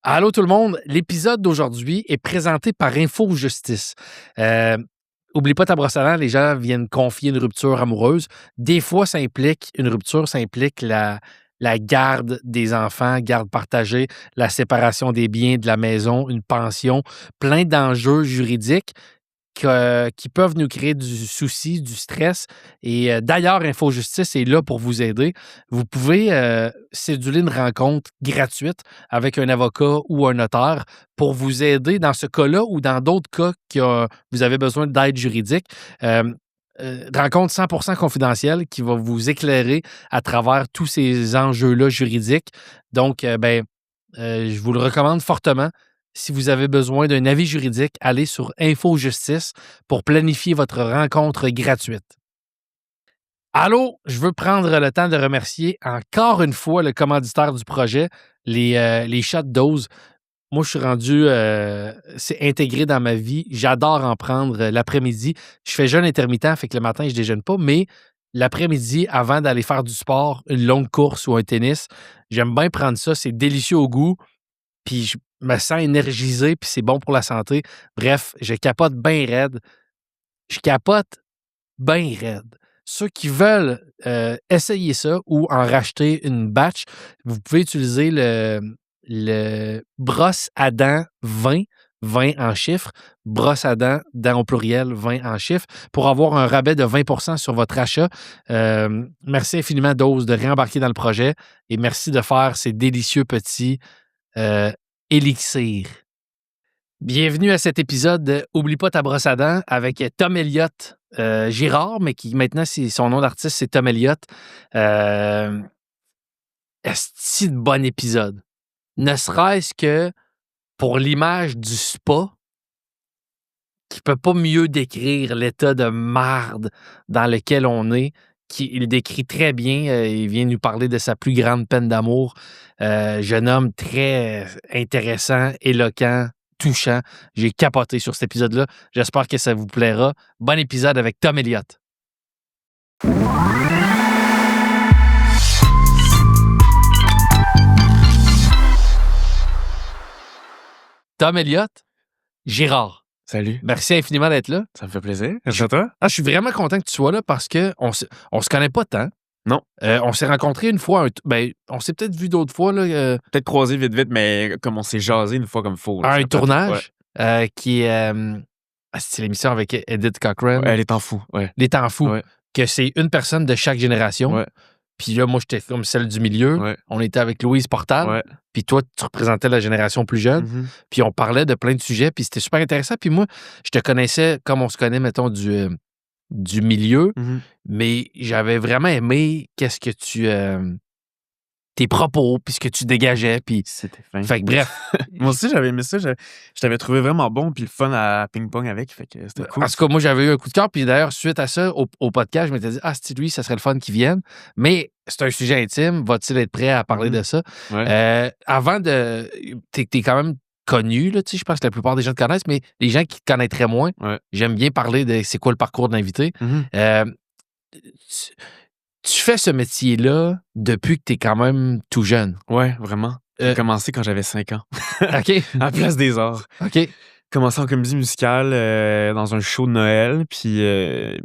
Allô tout le monde, l'épisode d'aujourd'hui est présenté par InfoJustice. Oublie pas ta brosse à dents, les gens viennent confier une rupture amoureuse. Des fois, une rupture, ça implique la garde des enfants, garde partagée, la séparation des biens de la maison, une pension, plein d'enjeux juridiques qui peuvent nous créer du souci, du stress. Et d'ailleurs, InfoJustice est là pour vous aider. Vous pouvez céduler une rencontre gratuite avec un avocat ou un notaire pour vous aider dans ce cas-là ou dans d'autres cas que vous avez besoin d'aide juridique. Rencontre 100% confidentielle qui va vous éclairer à travers tous ces enjeux-là juridiques. Donc, je vous le recommande fortement. Si vous avez besoin d'un avis juridique, allez sur InfoJustice pour planifier votre rencontre gratuite. Allô, je veux prendre le temps de remercier encore une fois le commanditaire du projet, les shots doses. Moi, je suis rendu, c'est intégré dans ma vie. J'adore en prendre l'après-midi. Je fais jeûne intermittent, fait que le matin, je déjeune pas, mais l'après-midi, avant d'aller faire du sport, une longue course ou un tennis, j'aime bien prendre ça. C'est délicieux au goût. Puis je me sens énergisé, puis c'est bon pour la santé. Bref, je capote bien raide. Je capote bien raide. Ceux qui veulent essayer ça ou en racheter une batch, vous pouvez utiliser le brosse à dents 20 en chiffres, brosse à dents au pluriel, 20 en chiffres, pour avoir un rabais de 20% sur votre achat. Merci infiniment, Dose, de réembarquer dans le projet et merci de faire ces délicieux petits Élixir. Bienvenue à cet épisode de Oublie pas ta brosse à dents avec Tom Elliott Girard, mais qui maintenant, son nom d'artiste, c'est Tom Elliott. Est-ce de bon épisode? Ne serait-ce que pour l'image du spa, qui peut pas mieux décrire l'état de marde dans lequel on est, il décrit très bien. Il vient nous parler de sa plus grande peine d'amour. Jeune homme très intéressant, éloquent, touchant. J'ai capoté sur cet épisode-là. J'espère que ça vous plaira. Bon épisode avec Tom Elliott. Tom Elliott, Girard. Salut. Merci infiniment d'être là. Ça me fait plaisir. Merci à toi. Je suis vraiment content que tu sois là parce qu'on se connaît pas tant. Non. On s'est rencontrés une fois. On s'est peut-être vu d'autres fois. Peut-être croisé vite, mais comme on s'est jasé une fois comme faux. Un tournage qui est... c'est l'émission avec Edith Cochrane. Ouais, Les Temps Fous. Ouais. Les Temps Fous. Ouais. Que c'est une personne de chaque génération. Ouais. Puis là, moi, j'étais comme celle du milieu. Ouais. On était avec Louise Portal. Ouais. Puis toi, tu représentais la génération plus jeune. Mm-hmm. Puis on parlait de plein de sujets. Puis c'était super intéressant. Puis moi, je te connaissais comme on se connaît, mettons, du milieu. Mm-hmm. Mais j'avais vraiment aimé qu'est-ce que tu... tes propos, puis ce que tu dégageais. Puis... C'était fin. Fait que bref. Moi aussi, j'avais aimé ça. Je t'avais trouvé vraiment bon, puis le fun à ping-pong avec. Fait que c'était cool. En tout cas, moi, j'avais eu un coup de cœur. Puis d'ailleurs, suite à ça, au podcast, je m'étais dit, c'est lui, ça serait le fun qu'il vienne. Mais c'est un sujet intime. Va-t-il être prêt à parler de ça? Ouais. Avant de... T'es quand même connu, là, je pense que la plupart des gens te connaissent, mais les gens qui te connaîtraient moins, j'aime bien parler de c'est quoi le parcours de l'invité. Mm-hmm. Tu fais ce métier-là depuis que tu es quand même tout jeune. Ouais, vraiment. J'ai commencé quand j'avais 5 ans. OK. À Place des Arts. OK. Commencé en comédie musicale dans un show de Noël, puis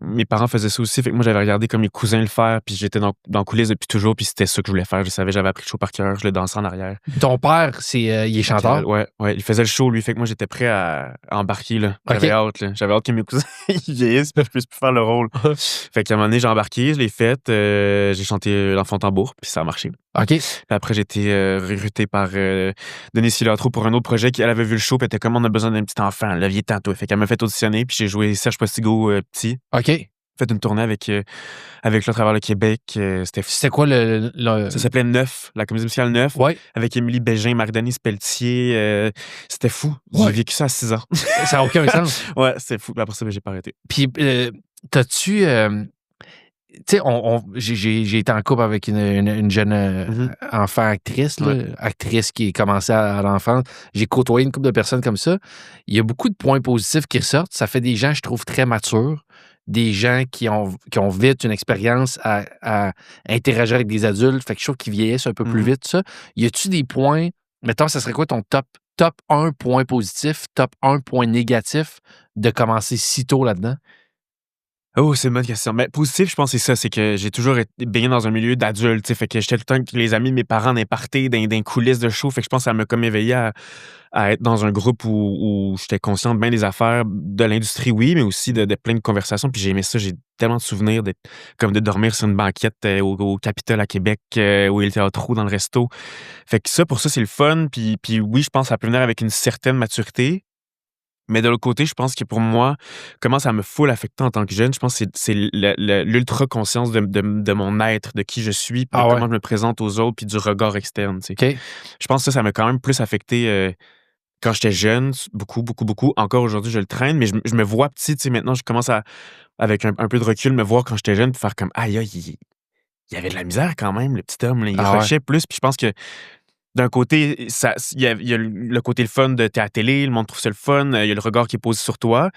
mes parents faisaient ça aussi, fait que moi j'avais regardé comme mes cousins le faire, puis j'étais dans la coulisse depuis toujours, puis c'était ça que je voulais faire. Je savais, j'avais appris le show par cœur, je le dansais en arrière. Ton père, il est chanteur? Ouais, il faisait le show lui, fait que moi j'étais prêt à embarquer là. J'avais hâte là. J'avais hâte que mes cousins ils vieillissent, puis je puisse plus faire le rôle. Fait qu'à un moment donné j'ai embarqué, je l'ai fait, j'ai chanté l'enfant tambour, puis ça a marché. OK. Puis après, j'ai été recruté par Denise Filatro pour un autre projet. Elle avait vu le show, puis elle était comme, on a besoin d'un petit enfant. Là, viens tantôt. Fait qu'elle m'a fait auditionner, puis j'ai joué Serge Postigo petit. OK. Fait une tournée avec le travers le Québec. C'était quoi le... Ça s'appelait Neuf, la comédie musicale Neuf. Ouais. Avec Émilie Bégin, Marc-Denis Pelletier. C'était fou. Ouais. J'ai vécu ça à 6 ans. Ça n'a aucun sens. Ouais, c'était fou. Après ça, j'ai pas arrêté. Puis, t'as-tu... tu sais, j'ai été en couple avec une jeune enfant actrice, là, actrice qui est commencée à l'enfance. J'ai côtoyé une couple de personnes comme ça. Il y a beaucoup de points positifs qui ressortent. Ça fait des gens, je trouve, très matures. Des gens qui ont vite une expérience à interagir avec des adultes. Fait que je trouve qu'ils vieillissent un peu plus vite, ça. Y a-tu des points Mettons, ça serait quoi ton top 1 point positif, top 1 point négatif de commencer si tôt là-dedans? Oh, c'est une bonne question. Mais positif, je pense que c'est ça, c'est que j'ai toujours été baigné dans un milieu d'adultes, tu sais, fait que j'étais tout le temps avec les amis de mes parents dans les parties, dans les coulisses de show, fait que je pense que ça m'a comme éveillé à être dans un groupe où j'étais conscient de bien des affaires de l'industrie, oui, mais aussi de plein de conversations, puis j'ai aimé ça. J'ai tellement de souvenirs comme de dormir sur une banquette au Capitole à Québec, où il était à trou dans le resto. Fait que ça, pour ça, c'est le fun, puis oui, je pense que ça peut venir avec une certaine maturité. Mais de l'autre côté, je pense que pour moi, comment ça me full affecté en tant que jeune, je pense que c'est l'ultra-conscience de mon être, de qui je suis, puis de Ah ouais? comment je me présente aux autres, puis du regard externe, tu sais. OK. Je pense que ça m'a quand même plus affecté quand j'étais jeune, beaucoup, beaucoup, beaucoup. Encore aujourd'hui, je le traîne, mais je me vois petit, tu sais, maintenant, je commence avec un peu de recul, me voir quand j'étais jeune, puis faire comme, aïe, aïe, il y avait de la misère quand même, le petit homme, là, il Ah ouais? rushait plus, puis je pense que d'un côté, il y a le côté le fun de t'es à la télé, le monde trouve ça le fun, il y a le regard qui est posé sur toi,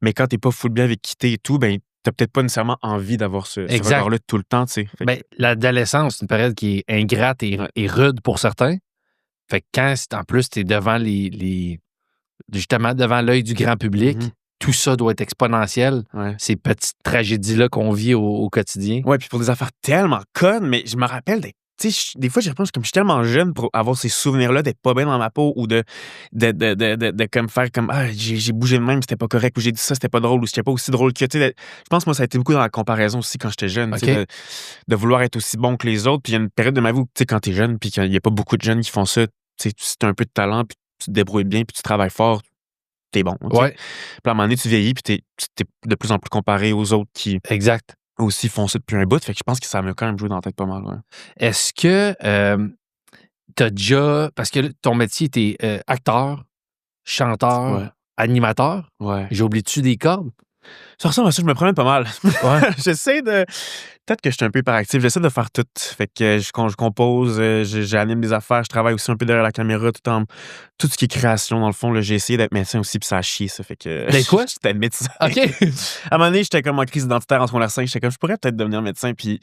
mais quand t'es pas full bien avec qui t'es et tout, ben, t'as peut-être pas nécessairement envie d'avoir ce Exact. regard-là tout le temps, tu sais. Fait que Ben, l'adolescence, c'est une période qui est ingrate et ouais. et rude pour certains. Fait que quand en plus, tu es devant justement devant l'œil du grand public, Mmh. tout ça doit être exponentiel. Ouais. Ces petites tragédies-là qu'on vit au quotidien. Ouais, puis pour des affaires tellement connes, mais je me rappelle tu sais, des fois, j'y repense comme je suis tellement jeune pour avoir ces souvenirs-là d'être pas bien dans ma peau ou de comme faire comme «Ah, j'ai bougé de même, c'était pas correct» ou «J'ai dit ça, c'était pas drôle» ou «J'étais pas aussi drôle que» tu sais, je pense moi ça a été beaucoup dans la comparaison aussi quand j'étais jeune, tu sais, OK. de vouloir être aussi bon que les autres. Puis il y a une période de ma vie où, tu sais, quand t'es jeune puis qu'il y a pas beaucoup de jeunes qui font ça, tu sais, si tu un peu de talent puis tu te débrouilles bien puis tu travailles fort, t'es bon, tu sais. Ouais, Puis à un moment donné, tu vieillis puis t'es de plus en plus comparé aux autres qui exact. aussi font ça depuis un bout. Fait que je pense que ça m'a quand même joué dans la tête pas mal, ouais. Est-ce que tu as déjà. Parce que là, ton métier, tu es acteur, Ouais, chanteur, animateur. ouais. J'ai oublié-tu des cordes? Ça ressemble à ça, je me promène pas mal. Ouais. J'essaie de peut-être que je suis un peu hyperactif, j'essaie de faire tout. Fait que je compose, j'anime des affaires, je travaille aussi un peu derrière la caméra, tout ce qui est création, dans le fond, là, j'ai essayé d'être médecin aussi, puis ça a chié, ça fait que D'être quoi? j'étais médecin. OK. À un moment donné, j'étais comme en crise identitaire en secondaire 5, j'étais comme: «Je pourrais peut-être devenir médecin», puis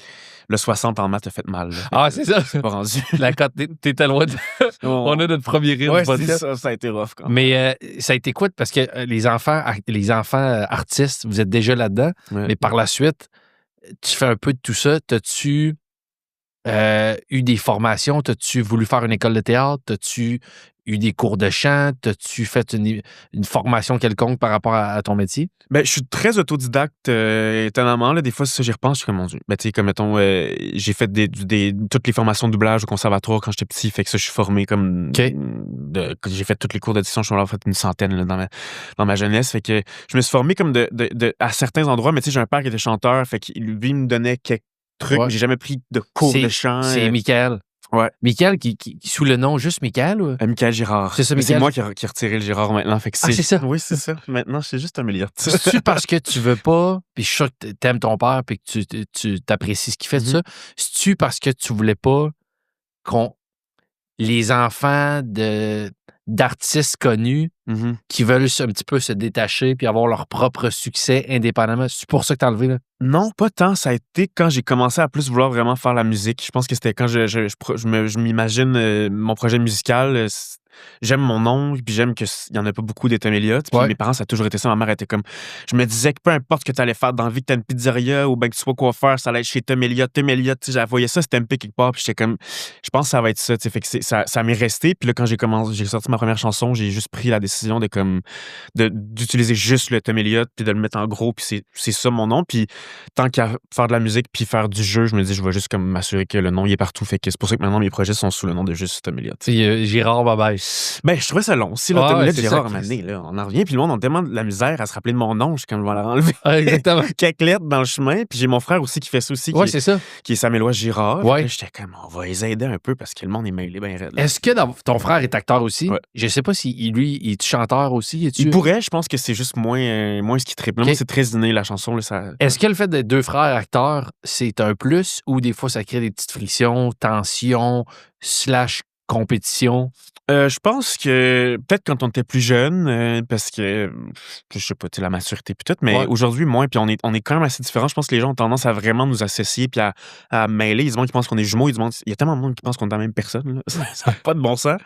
le 60 en maths a fait mal, là, fait Ah, que c'est ça. c'est pas rendu. La cote, t'es loin de. On a notre premier rire Ouais, du c'est podcast. ça, ça a été rough quand même. Mais ça a été quoi? Parce que les enfants artistes, vous êtes déjà là-dedans, Ouais. mais par la suite, tu fais un peu de tout ça. T'as-tu eu des formations? T'as-tu voulu faire une école de théâtre? T'as-tu eu des cours de chant? T'as-tu fait une formation quelconque par rapport à ton métier? Ben, je suis très autodidacte, étonnamment, là. Des fois, ça, j'y repense, je suis comme: «Mon Dieu». Ben, tu sais, comme mettons, j'ai fait toutes les formations de doublage au conservatoire quand j'étais petit, fait que ça, je suis formé comme OK. j'ai fait tous les cours d'audition, je suis en avoir fait une centaine, là, dans ma jeunesse. Fait que je me suis formé comme à certains endroits, mais tu sais, j'ai un père qui était chanteur, fait qu'il lui, me donnait quelques trucs, Ouais. mais j'ai jamais pris de cours de chant, C'est Michael. ouais. Michael qui sous le nom juste Michael? Ou? Michael Girard. C'est ça, Mais c'est Michael? moi qui a retiré le Girard maintenant, fait que Ah, c'est ça. oui, c'est ça. Maintenant, c'est juste un milliard. C'est-tu parce que tu veux pas, puis je suis sûr que t'aimes ton père puis que tu t'apprécies ce qu'il fait, tout ça. C'est-tu parce que tu voulais pas qu'on les enfants d'artistes connus Mmh. qui veulent un petit peu se détacher puis avoir leur propre succès indépendamment, c'est pour ça que t'as enlevé, là? Non, pas tant. Ça a été quand j'ai commencé à plus vouloir vraiment faire la musique. Je pense que c'était quand je m'imagine mon projet musical. J'aime mon nom, puis j'aime qu'il n'y en a pas beaucoup des Tom Elliott. Puis Ouais. mes parents, ça a toujours été ça. Ma mère était comme. Je me disais que peu importe ce que tu allais faire dans la vie, que tu as une pizzeria ou bien que tu sois coiffeur, ça allait être chez Tom Elliott. Tom Elliott, tu sais, je voyais ça, c'était MP quelque part. Puis j'étais comme. Je pense que ça va être ça. Tu sais, fait que ça m'est resté. Puis là, quand j'ai sorti ma première chanson, j'ai juste pris la décision d'utiliser juste le Tom Elliott, puis de le mettre en gros. Puis c'est ça mon nom. Puis tant qu'à faire de la musique puis faire du jeu, je me dis, je vais juste comme m'assurer que le nom il est partout. Fait que c'est pour ça que maintenant mes projets sont sous le nom de juste Tom Elliott. C'est Girard Babaye. Ben, je trouvais ça long. Si, là, Ah Tom ouais, Elliott, c'est Gérard, ça, à un moment donné, là, on en revient. Puis le monde a tellement de la misère à se rappeler de mon nom. Je suis comme, je vais la enlever. Ah, exactement. Quelques lettres dans le chemin. Puis j'ai mon frère aussi qui fait ça aussi, Ouais, c'est ça. qui est Samuel Girard. Ouais. Là, j'étais comme, on va les aider un peu parce que le monde est mêlé ben raide, là. Est-ce que ton frère est acteur aussi? Ouais. Je sais pas si lui, il est chanteur aussi. Il pourrait, je pense que c'est juste moins ce qui triple. Ok. Moi, c'est très inné, la chanson. Là, ça... Est-ce que le fait d'être deux frères acteurs, c'est un plus ou des fois ça crée des petites frictions, tensions, / compétition? Je pense que peut-être quand on était plus jeune, parce que, je sais pas, tu sais, la maturité puis tout, mais Ouais. aujourd'hui, moins, puis on est quand même assez différents. Je pense que les gens ont tendance à vraiment nous associer puis à mêler. Il y a du monde qui pense qu'on est jumeaux, il y a tellement de monde qui pense qu'on est la même personne, là. Ça n'a pas de bon sens.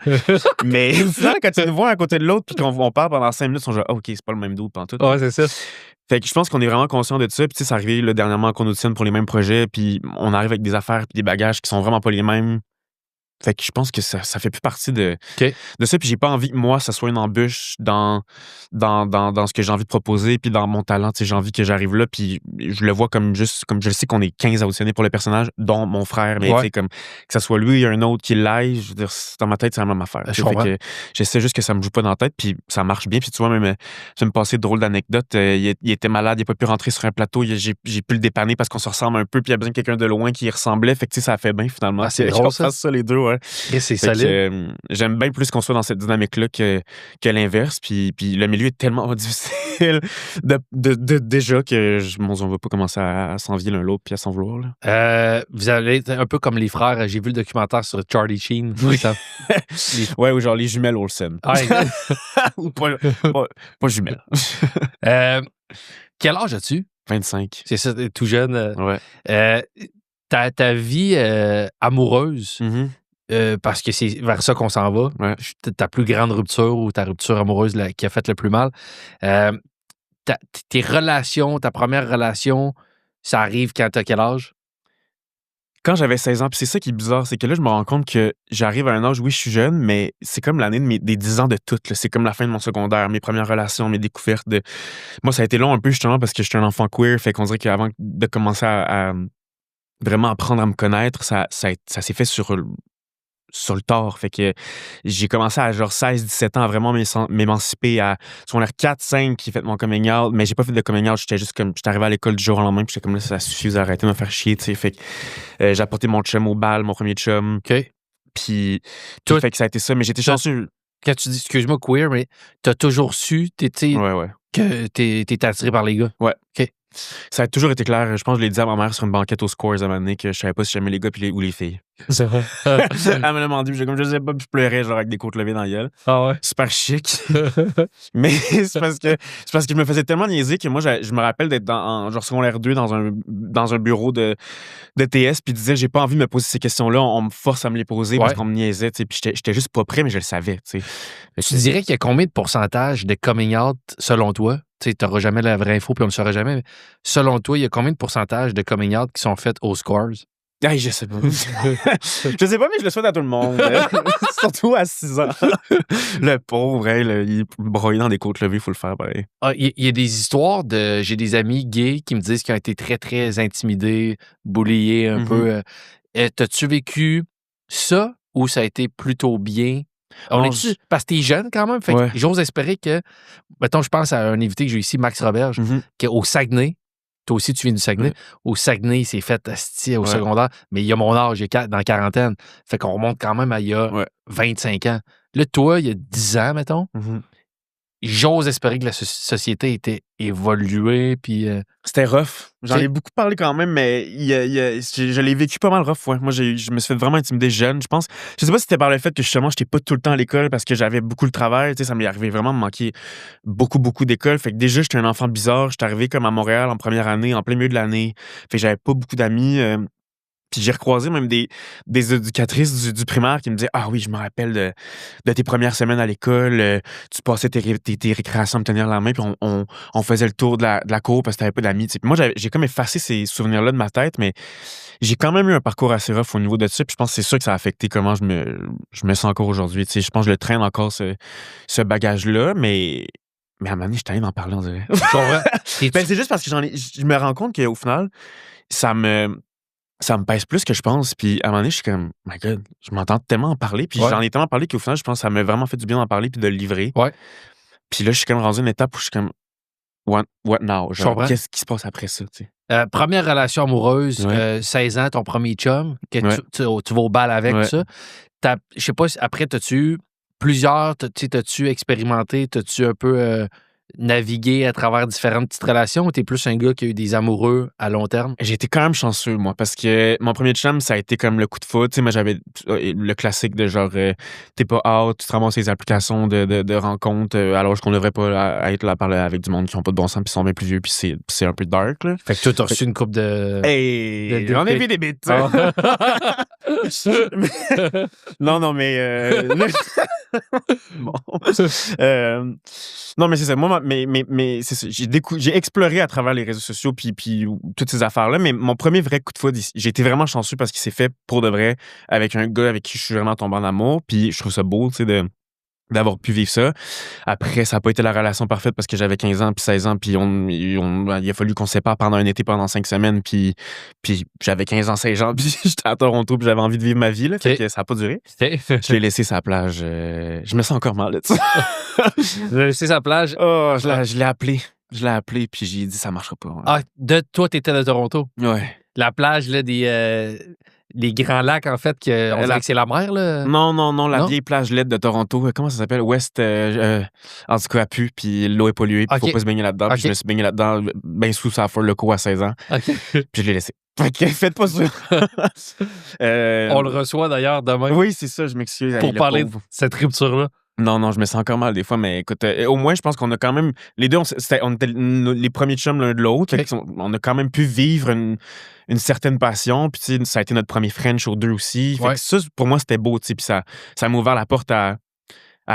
Mais au final, quand tu nous vois à côté de l'autre puis qu'on parle pendant 5 minutes, on se dit: «Ah OK, c'est pas le même dude pantoute». Ouais, c'est ça. Fait que je pense qu'on est vraiment conscient de ça. Puis tu sais, c'est arrivé là, dernièrement qu'on auditionne pour les mêmes projets, puis on arrive avec des affaires puis des bagages qui sont vraiment pas les mêmes. Fait que je pense que ça fait plus partie de OK. ça, puis j'ai pas envie que moi, ça soit une embûche dans ce que j'ai envie de proposer, puis dans mon talent. Tu sais, j'ai envie que j'arrive là, puis je le vois comme juste comme je sais qu'on est 15 à auditionner pour le personnage, dont mon frère, mais tu Ouais. sais, comme que ça soit lui et un autre qui l'aille, je veux dire, dans ma tête, c'est la même affaire. Je Tu sais, fait comprends. que j'essaie juste que ça me joue pas dans la tête, puis ça marche bien. Puis tu vois, même, ça me passait de drôles d'anecdotes. Il était malade, il a pas pu rentrer sur un plateau, j'ai pu le dépanner parce qu'on se ressemble un peu, puis il y a besoin de quelqu'un de loin qui y ressemblait. Fait que tu sais, ça fait bien finalement. Ah, c'est qu'on drôle, ça. fasse ça les deux, ouais. Et c'est Fait que, solide. j'aime bien plus qu'on soit dans cette dynamique-là que l'inverse. Puis le milieu est tellement difficile déjà que mon Dieu, on va pas commencer à s'envier l'un l'autre puis à s'en vouloir. Là. Vous allez être un peu comme les frères. J'ai vu le documentaire sur Charlie Sheen. Oui. Ça- Ouais, ou genre les jumelles Olsen. Ah, exact. Ou pas jumelles. Quel âge as-tu? 25. C'est ça, t'es tout jeune. Ouais. Ta vie amoureuse, Mhm. parce que c'est vers ça qu'on s'en va, Ouais. ta plus grande rupture ou ta rupture amoureuse qui a fait le plus mal, euh, tes relations, ta première relation, ça arrive quand t'as quel âge? Quand j'avais 16 ans, puis c'est ça qui est bizarre, c'est que là, je me rends compte que j'arrive à un âge, oui, je suis jeune, mais c'est comme l'année des 10 ans de tout. Là. C'est comme la fin de mon secondaire, mes premières relations, mes découvertes. Moi, ça a été long un peu, justement, parce que j'étais un enfant queer. Fait qu'on dirait qu'avant de commencer à vraiment apprendre à me connaître, ça s'est fait sur le tard. Fait que j'ai commencé à genre 16-17 ans à vraiment m'émanciper à secondaire 4-5 qui fait mon coming out, mais j'ai pas fait de coming out, j'étais arrivé à l'école du jour au lendemain, puis j'étais comme là, ça suffit, vous arrêtez de me faire chier, tu sais. Fait que j'ai apporté mon chum au bal, mon premier chum, OK. puis Toi- fait que ça a été ça, mais j'étais chanceux. Quand tu dis, excuse-moi, queer, mais t'as toujours su Ouais. que t'es attiré par les gars. Ouais. OK. Ça a toujours été clair. Je pense que je l'ai dit à ma mère sur une banquette aux Scores à un moment donné que je savais pas si j'aimais les gars ou les filles. C'est vrai. Elle me l'a demandé, puis j'ai comme je sais pas, puis je pleurais genre avec des côtes levées dans la gueule. Ah ouais. Super chic. Mais c'est parce que je me faisais tellement niaiser que moi, je me rappelle d'être genre secondaire 2 dans un bureau de TS, puis disais, j'ai pas envie de me poser ces questions-là, on me force à me les poser parce Ouais. qu'on me niaisait, tu sais, puis j'étais juste pas prêt, mais je le savais, tu sais. Tu dirais qu'il y a combien de pourcentage de coming out selon toi? Tu sais, t'auras jamais la vraie info puis on ne le saura jamais. Mais selon toi, il y a combien de pourcentage de coming out qui sont faits aux Scores? Hey, je sais pas. Je sais pas, mais je le souhaite à tout le monde. Surtout à 6 ans. Le pauvre, hein, il est broyé dans des côtes levées, il faut le faire pareil. Ah, il y a des histoires de. J'ai des amis gays qui me disent qu'ils ont été très, très intimidés, bulliés un peu. T'as-tu vécu ça ou ça a été plutôt bien? Non, Parce que t'es jeune quand même. Fait que Ouais. j'ose espérer que. Mettons, je pense à un invité que j'ai ici, Max Roberge, qui est au Saguenay. Toi aussi, tu viens du Saguenay. Ouais. Au Saguenay, il s'est fait asti au Ouais. secondaire. Mais il y a mon âge, il est dans la quarantaine. Fait qu'on remonte quand même à il y a Ouais. 25 ans. Là, toi, il y a 10 ans, mettons. J'ose espérer que la société était évoluée, puis... C'était rough. J'en Ok. ai beaucoup parlé quand même, mais je l'ai vécu pas mal rough, ouais. Moi, je me suis fait vraiment intimider jeune, je pense. Je sais pas si c'était par le fait que justement, j'étais pas tout le temps à l'école parce que j'avais beaucoup le travail. Tu sais, ça m'est arrivé vraiment de manquer beaucoup, beaucoup d'école. Fait que déjà, j'étais un enfant bizarre. J'étais arrivé comme à Montréal en première année, en plein milieu de l'année. Fait que j'avais pas beaucoup d'amis. Puis j'ai recroisé même des éducatrices du primaire qui me disaient « Ah oui, je me rappelle de tes premières semaines à l'école. Tu passais tes récréations à me tenir la main, puis on faisait le tour de la cour parce que t'avais pas d'amis. » Puis moi, j'ai comme effacé ces souvenirs-là de ma tête, mais j'ai quand même eu un parcours assez rough au niveau de ça. Puis je pense que c'est ça que ça a affecté comment je me sens encore aujourd'hui. Tu sais, je pense que je le traîne encore, ce bagage-là, mais à un moment donné, je suis allé d'en parler, on dirait. Ben, c'est juste parce que je me rends compte qu'au final, ça me pèse plus que je pense. Puis à un moment donné, je suis comme, my God, je m'entends tellement en parler. Puis Ouais. j'en ai tellement parlé qu'au final, je pense que ça m'a vraiment fait du bien d'en parler puis de le livrer. Ouais. Puis là, je suis comme rendu à une étape où je suis comme, what now? Je Genre, comprends. qu'est-ce qui se passe après ça? Tu sais? Première relation amoureuse, Ouais. 16 ans, ton premier chum, que Ouais. tu vas au bal avec, Ouais. tout ça. Je sais pas, après, t'as-tu eu plusieurs, t'as-tu expérimenté, t'as-tu un peu navigué à travers différentes petites relations ou t'es plus un gars qui a eu des amoureux à long terme? J'ai été quand même chanceux, moi, parce que mon premier chum, ça a été comme le coup de foudre. Tu sais, moi, j'avais le classique de genre, t'es pas out, tu te ramasses les applications de rencontres, alors qu'on devrait pas être là à parler avec du monde qui ont pas de bon sens, puis sont bien plus vieux, puis c'est un peu dark, là. Fait que toi, t'as reçu une couple de... Hey, on a vu des bêtes. Ah. Non, mais... Bon. Non, mais c'est ça. Moi, mais c'est ça. J'ai exploré à travers les réseaux sociaux puis toutes ces affaires-là, mais mon premier vrai coup de foudre, j'ai été vraiment chanceux parce qu'il s'est fait pour de vrai avec un gars avec qui je suis vraiment tombé en amour, puis je trouve ça beau, tu sais, d'avoir pu vivre ça. Après, ça n'a pas été la relation parfaite parce que j'avais 15 ans puis 16 ans, puis il a fallu qu'on se sépare pendant un été, pendant 5 semaines, puis j'avais 15 ans, 16 ans, puis j'étais à Toronto, puis j'avais envie de vivre ma vie, là, fait que ça n'a pas duré. Je l'ai laissé sa plage. Je me sens encore mal de ça. Tu l'as laissé sa plage? Oh, je l'ai appelé. Je l'ai appelé, puis j'ai dit ça marchera pas. Ouais. Ah, toi, t'étais de Toronto? Ouais. La plage, là, des grands lacs, en fait, on dirait que c'est la mer, là? Non, la vieille plage laide de Toronto. Comment ça s'appelle? West, en tout cas, a pu, puis l'eau est polluée, puis faut pas se baigner là-dedans. Puis je me suis baigné là-dedans, bien sous sa folle loco à 16 ans. Puis je l'ai laissé. Fait que faites pas ça. On le reçoit d'ailleurs demain. Oui, c'est ça, je m'excuse. Pour parler de cette rupture-là. Non, je me sens encore mal des fois, mais écoute, au moins, je pense qu'on a quand même... Les deux, on était les premiers chums l'un de l'autre. Okay. On a quand même pu vivre une certaine passion. Puis, tu sais, ça a été notre premier French aux deux aussi. Fait que ça, pour moi, c'était beau, tu sais. Puis ça m'a ouvert la porte à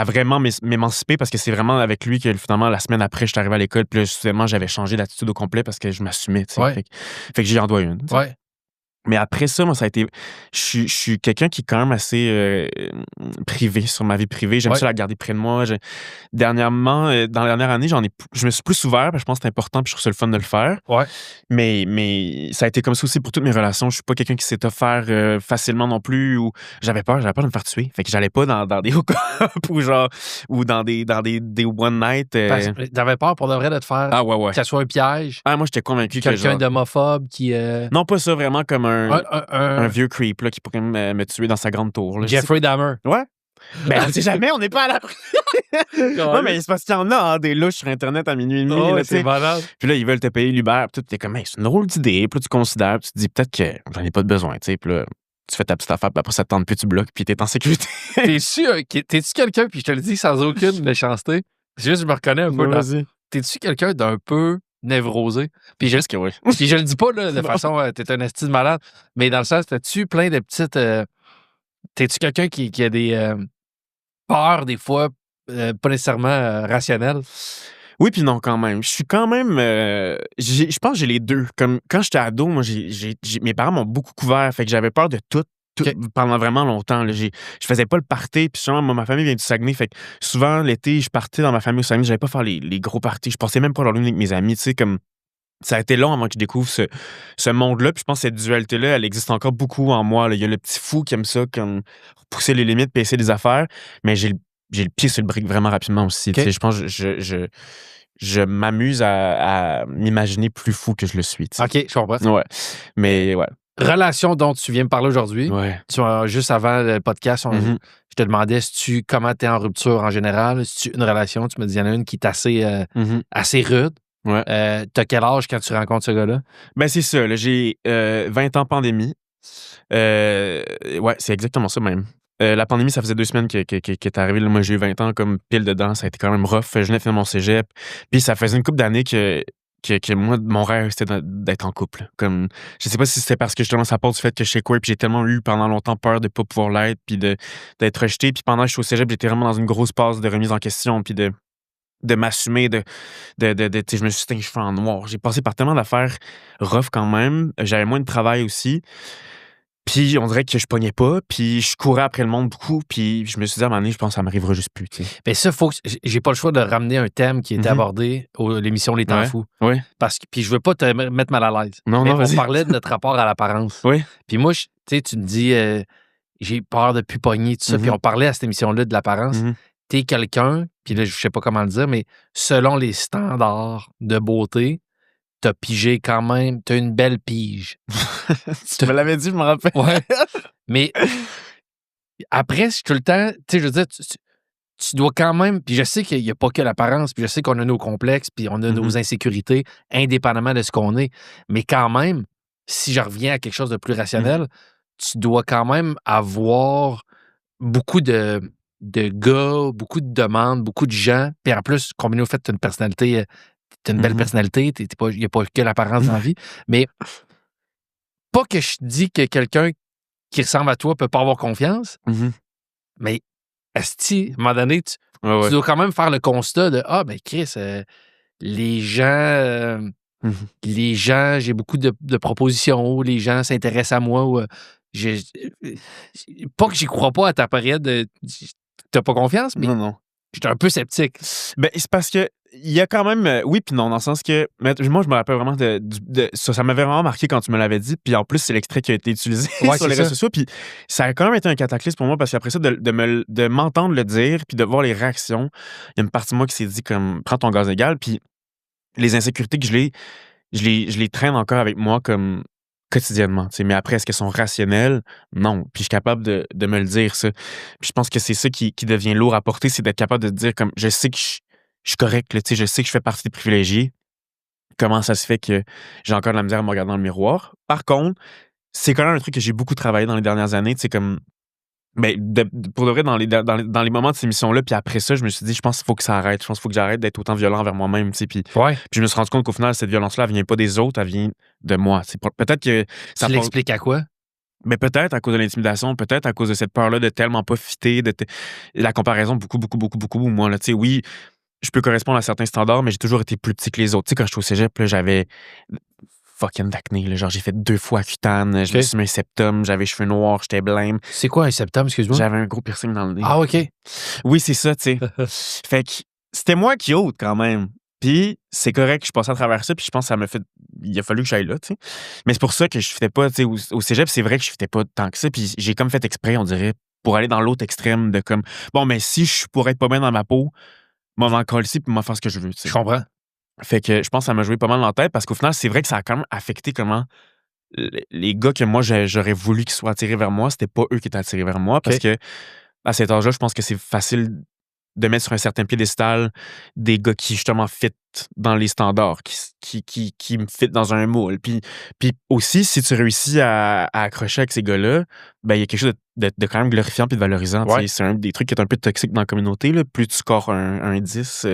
vraiment m'émanciper parce que c'est vraiment avec lui que, finalement, la semaine après, je suis arrivé à l'école. Puis là, justement, j'avais changé d'attitude au complet parce que je m'assumais, tu sais. Fait que j'y en dois une. T'sais. Ouais. Mais après ça, moi, ça a été... Je suis quelqu'un qui est quand même assez privé sur ma vie privée. J'aime ça la garder près de moi. Dernièrement, dans la dernière année, je me suis plus ouvert, parce que je pense que c'est important, puis je trouve ça le fun de le faire. Ouais. Mais ça a été comme ça aussi pour toutes mes relations. Je suis pas quelqu'un qui s'est offert facilement non plus, ou j'avais peur de me faire tuer. Fait que j'allais pas dans des hook-up ou dans des one night. T'avais peur pour de vrai de te faire... Ah ouais. Que ça soit un piège. Ah, moi, j'étais convaincu que quelqu'un d'homophobe qui... Non, pas ça, vraiment comme un vieux creep là, qui pourrait me tuer dans sa grande tour. Là. Jeffrey Dahmer. Ouais. Ben, on sait jamais, on n'est pas à l'abri. Non, mais c'est parce qu'il y en a des louches sur Internet à minuit et demi. Oh, là, c'est malade. Puis là, ils veulent te payer l'Uber. Puis t'es comme, hey, c'est une drôle d'idée. Puis là, tu considères. Puis tu te dis, peut-être que j'en ai pas de besoin. Puis là, tu fais ta petite affaire. Puis après, ça te tente plus, tu bloques. Puis t'es en sécurité. T'es-tu quelqu'un, puis je te le dis sans aucune méchanceté, juste je me reconnais un peu. T'es-tu quelqu'un d'un peu névrosé? Puis je, que oui. Puis je le dis pas là, de façon, t'es un esti de malade, mais dans le sens, t'as-tu plein de petites... t'es-tu quelqu'un qui a des peurs, des fois, pas nécessairement rationnelles? Oui, puis non, quand même. Je suis quand même... je pense que j'ai les deux. Comme quand j'étais ado, moi, mes parents m'ont beaucoup couvert, fait que j'avais peur de tout. Pendant vraiment longtemps. Là, je faisais pas le party. Puis souvent, ma famille vient du Saguenay. Fait que souvent, l'été, je partais dans ma famille au Saguenay. J'allais pas faire les gros parties. Je passais même pas leur lune avec mes amis. Tu sais, comme ça a été long avant que je découvre ce monde-là. Puis je pense que cette dualité-là, elle existe encore beaucoup en moi. Là. Il y a le petit fou qui aime ça, comme pousser les limites, puis essayer des affaires. Mais j'ai le pied sur le brick vraiment rapidement aussi. Tu sais, je pense que je m'amuse à m'imaginer plus fou que je le suis. Tu sais. OK, je comprends. Ouais. Mais ouais. Relation dont tu viens me parler aujourd'hui. Ouais. Juste avant le podcast, je te demandais comment tu es en rupture en général. Si tu une relation, tu me dis il y en a une qui est assez rude. Ouais. T'as quel âge quand tu rencontres ce gars-là? Ben c'est ça. Là, j'ai 20 ans pandémie. Ouais, c'est exactement ça même. La pandémie, ça faisait 2 semaines qui est arrivée. Là, moi, j'ai eu 20 ans comme pile dedans. Ça a été quand même rough. Je venais de finir mon cégep. Puis ça faisait une couple d'années que moi, mon rêve, c'était d'être en couple. Comme, je sais pas si c'était parce que justement ça part du fait que je suis queer, puis j'ai tellement eu pendant longtemps peur de pas pouvoir l'être, puis d'être rejeté. Puis pendant que je suis au cégep, j'étais vraiment dans une grosse phase de remise en question, puis de m'assumer, je me suis teint les cheveux en noir. J'ai passé par tellement d'affaires rough quand même. J'avais moins de travail aussi. Puis on dirait que je pognais pas, puis je courais après le monde beaucoup, puis je me suis dit à un moment donné, je pense que ça m'arrivera juste plus. Tu sais. Mais ça, j'ai pas le choix de ramener un thème qui était abordé à l'émission Les Temps Fous. Oui. Puis je veux pas te mettre mal à l'aise. Non, mais vas-y. on parlait de notre rapport à l'apparence. Oui. Puis moi, tu me dis, j'ai peur de plus pogner, tout ça. Puis on parlait à cette émission-là de l'apparence. T'es quelqu'un, puis là, je sais pas comment le dire, mais selon les standards de beauté, t'as pigé quand même, t'as une belle pige. Tu me l'avais dit, je me rappelle. Ouais. Mais après, tout le temps, tu sais, je veux dire, tu dois quand même, puis je sais qu'il n'y a pas que l'apparence, puis je sais qu'on a nos complexes, puis on a nos insécurités, indépendamment de ce qu'on est, mais quand même, si je reviens à quelque chose de plus rationnel, tu dois quand même avoir beaucoup de gars, beaucoup de demandes, beaucoup de gens, puis en plus, combiné au fait que tu as une personnalité, tu as une belle personnalité, il n'y a pas que l'apparence dans la vie, mais pas que je dis que quelqu'un qui ressemble à toi peut pas avoir confiance, mais asti, à un moment donné, tu dois quand même faire le constat de ben Chris, les gens, j'ai beaucoup de propositions, les gens s'intéressent à moi. Ou, pas que j'y crois pas à ta période. T'as pas confiance, mais Non. j'étais un peu sceptique. Ben, c'est parce que il y a quand même. Oui, puis non, dans le sens que. Moi, je me rappelle vraiment ça m'avait vraiment marqué quand tu me l'avais dit. Puis en plus, c'est l'extrait qui a été utilisé sur les réseaux sociaux. Puis ça a quand même été un cataclysme pour moi parce qu'après ça, de m'entendre le dire puis de voir les réactions, il y a une partie de moi qui s'est dit comme prends ton gaz égal. Puis les insécurités que je les traîne encore avec moi comme quotidiennement. Mais après, est-ce qu'elles sont rationnelles? Non. Puis je suis capable de me le dire, ça. Puis je pense que c'est ça qui devient lourd à porter, c'est d'être capable de dire comme je sais que je suis correct, là, je sais que je fais partie des privilégiés. Comment ça se fait que j'ai encore de la misère à me regarder dans le miroir? Par contre, c'est quand même un truc que j'ai beaucoup travaillé dans les dernières années, comme. Ben, pour de vrai, dans les moments de ces missions-là, puis après ça, je me suis dit, je pense qu'il faut que ça arrête. Je pense qu'il faut que j'arrête d'être autant violent envers moi-même, puis je me suis rendu compte qu'au final, cette violence-là, elle vient pas des autres, elle vient de moi. Peut-être que ça. Tu l'expliques à quoi? Mais peut-être à cause de l'intimidation, peut-être à cause de cette peur-là de tellement pas fitter, la comparaison beaucoup, moi, là, oui, je peux correspondre à certains standards, mais j'ai toujours été plus petit que les autres. Quand je suis au cégep, là, j'avais fucking d'acné, là. Genre, j'ai fait 2 fois Accutane, je me suis mis un septum, j'avais les cheveux noirs, j'étais blême. C'est quoi un septum, excuse-moi? J'avais un gros piercing dans le nez. Ah, OK. Oui, c'est ça, tu sais. Fait que c'était moi qui ôte quand même. Puis c'est correct que je passais à travers ça, puis je pense que ça m'a fait. Il a fallu que j'aille là, tu sais. Mais c'est pour ça que je fitais pas, tu sais, au cégep, c'est vrai que je fitais pas tant que ça, puis j'ai comme fait exprès, on dirait, pour aller dans l'autre extrême de comme, bon, mais si je pourrais être pas bien dans ma peau, moi, m'en coller ici, puis m'en faire ce que je veux, tu sais. Je comprends. Fait que je pense que ça m'a joué pas mal dans la tête, parce qu'au final, c'est vrai que ça a quand même affecté comment les gars que moi, j'aurais voulu qu'ils soient attirés vers moi, c'était pas eux qui étaient attirés vers moi, parce que à cet âge-là, je pense que c'est facile de mettre sur un certain piédestal des gars qui, justement, fit dans les standards, qui me fit dans un moule. Puis aussi, si tu réussis à accrocher avec ces gars-là, ben il y a quelque chose de quand même glorifiant puis de valorisant. Ouais. C'est un des trucs qui est un peu toxique dans la communauté. Là. Plus tu scores un 10,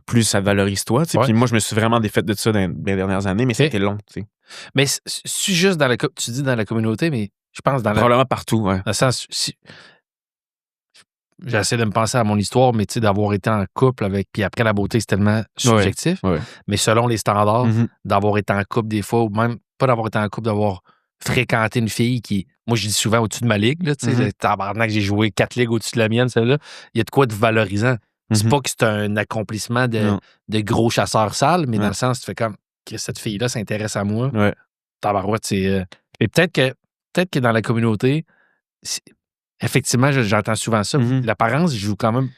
plus ça valorise toi. Ouais. Puis moi, je me suis vraiment défaite de ça dans les dernières années, mais c'était long. T'sais. Mais c'est juste tu dis dans la communauté, mais je pense dans Probablement partout, ouais. Dans le sens, j'essaie de me penser à mon histoire, mais tu sais, d'avoir été en couple avec. Puis après, la beauté, c'est tellement subjectif. Ouais. Mais selon les standards, d'avoir été en couple des fois, ou même pas d'avoir été en couple, d'avoir fréquenté une fille qui. Moi, je dis souvent au-dessus de ma ligue, là, tu sais, tabarnak, j'ai joué 4 ligues au-dessus de la mienne, celle-là. Il y a de quoi de valorisant. C'est pas que c'est un accomplissement de gros chasseur sale, mais dans le sens, tu fais comme que cette fille-là s'intéresse à moi. Ouais. Tabarouette, c'est. Et peut-être que dans la communauté, effectivement, j'entends souvent ça. L'apparence joue quand même.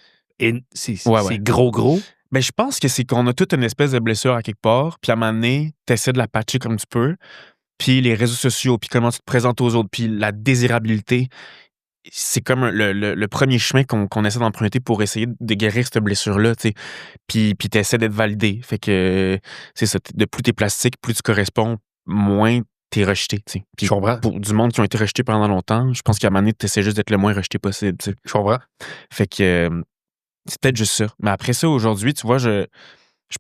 C'est gros. Ben, je pense que c'est qu'on a toute une espèce de blessure à quelque part, puis à un moment donné, t'essaies de la patcher comme tu peux, puis les réseaux sociaux, puis comment tu te présentes aux autres, puis la désirabilité, c'est comme le premier chemin qu'on essaie d'emprunter pour essayer de guérir cette blessure-là, tu sais. Puis t'essaies d'être validé. Fait que, c'est ça, de plus t'es plastique, plus tu corresponds, moins t'es rejeté, tu sais. Puis je comprends. Pour du monde qui ont été rejetés pendant longtemps, je pense qu'à un moment donné, t'essaies juste d'être le moins rejeté possible, tu sais. Je comprends. Fait que c'est peut-être juste ça. Mais après ça, aujourd'hui, tu vois, je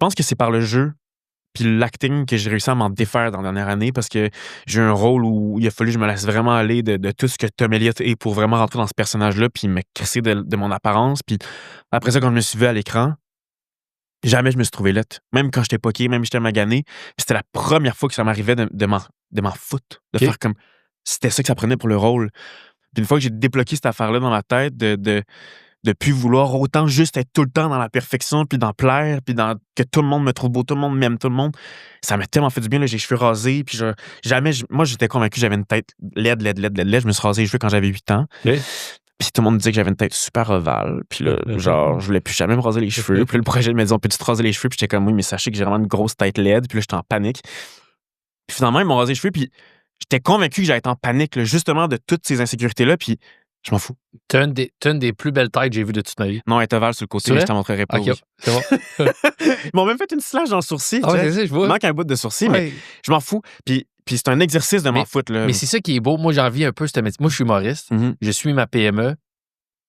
pense que c'est par le jeu puis l'acting que j'ai réussi à m'en défaire dans la dernière année parce que j'ai eu un rôle où il a fallu que je me laisse vraiment aller de tout ce que Tom Elliott est pour vraiment rentrer dans ce personnage-là puis me casser de mon apparence. Puis après ça, quand je me suis vu à l'écran, jamais je me suis trouvé lettre. Même quand j'étais poqué, même j'étais magané. Puis c'était la première fois que ça m'arrivait de m'en foutre. De faire comme... C'était ça que ça prenait pour le rôle. Puis une fois que j'ai débloqué cette affaire-là dans ma tête de plus vouloir autant juste être tout le temps dans la perfection, puis d'en plaire, puis que tout le monde me trouve beau, tout le monde m'aime, tout le monde. Ça m'a tellement fait du bien. Là, j'ai les cheveux rasés, puis moi, j'étais convaincu que j'avais une tête laide. Je me suis rasé les cheveux quand j'avais 8 ans. Okay. Puis tout le monde disait que j'avais une tête super ovale. Puis là, genre, je voulais plus jamais me raser les cheveux. Puis là, le projet me disait, on peut-tu te raser les cheveux? Puis j'étais comme, oui, mais sachez que j'ai vraiment une grosse tête laide. Puis là, j'étais en panique. Puis finalement, ils m'ont rasé les cheveux, puis j'étais convaincu que j'allais être en panique, là, justement, de toutes ces insécurités-là. Puis Je m'en fous. T'as une des plus belles têtes que j'ai vues de toute ma vie. Non, elle est ovale sur le côté, C'est mais vrai? je t'en montrerai pas. OK, Oui. c'est bon. Ils m'ont même fait une slash dans le sourcil. Ah ouais, check. c'est ça, je Il vois. manque un bout de sourcil, mais Ouais. je m'en fous. Puis c'est un exercice de m'en foutre. Là. Mais c'est ça qui est beau. Moi, j'ai envie un peu ce métier. Moi, je suis humoriste. Mhm. Je suis ma PME.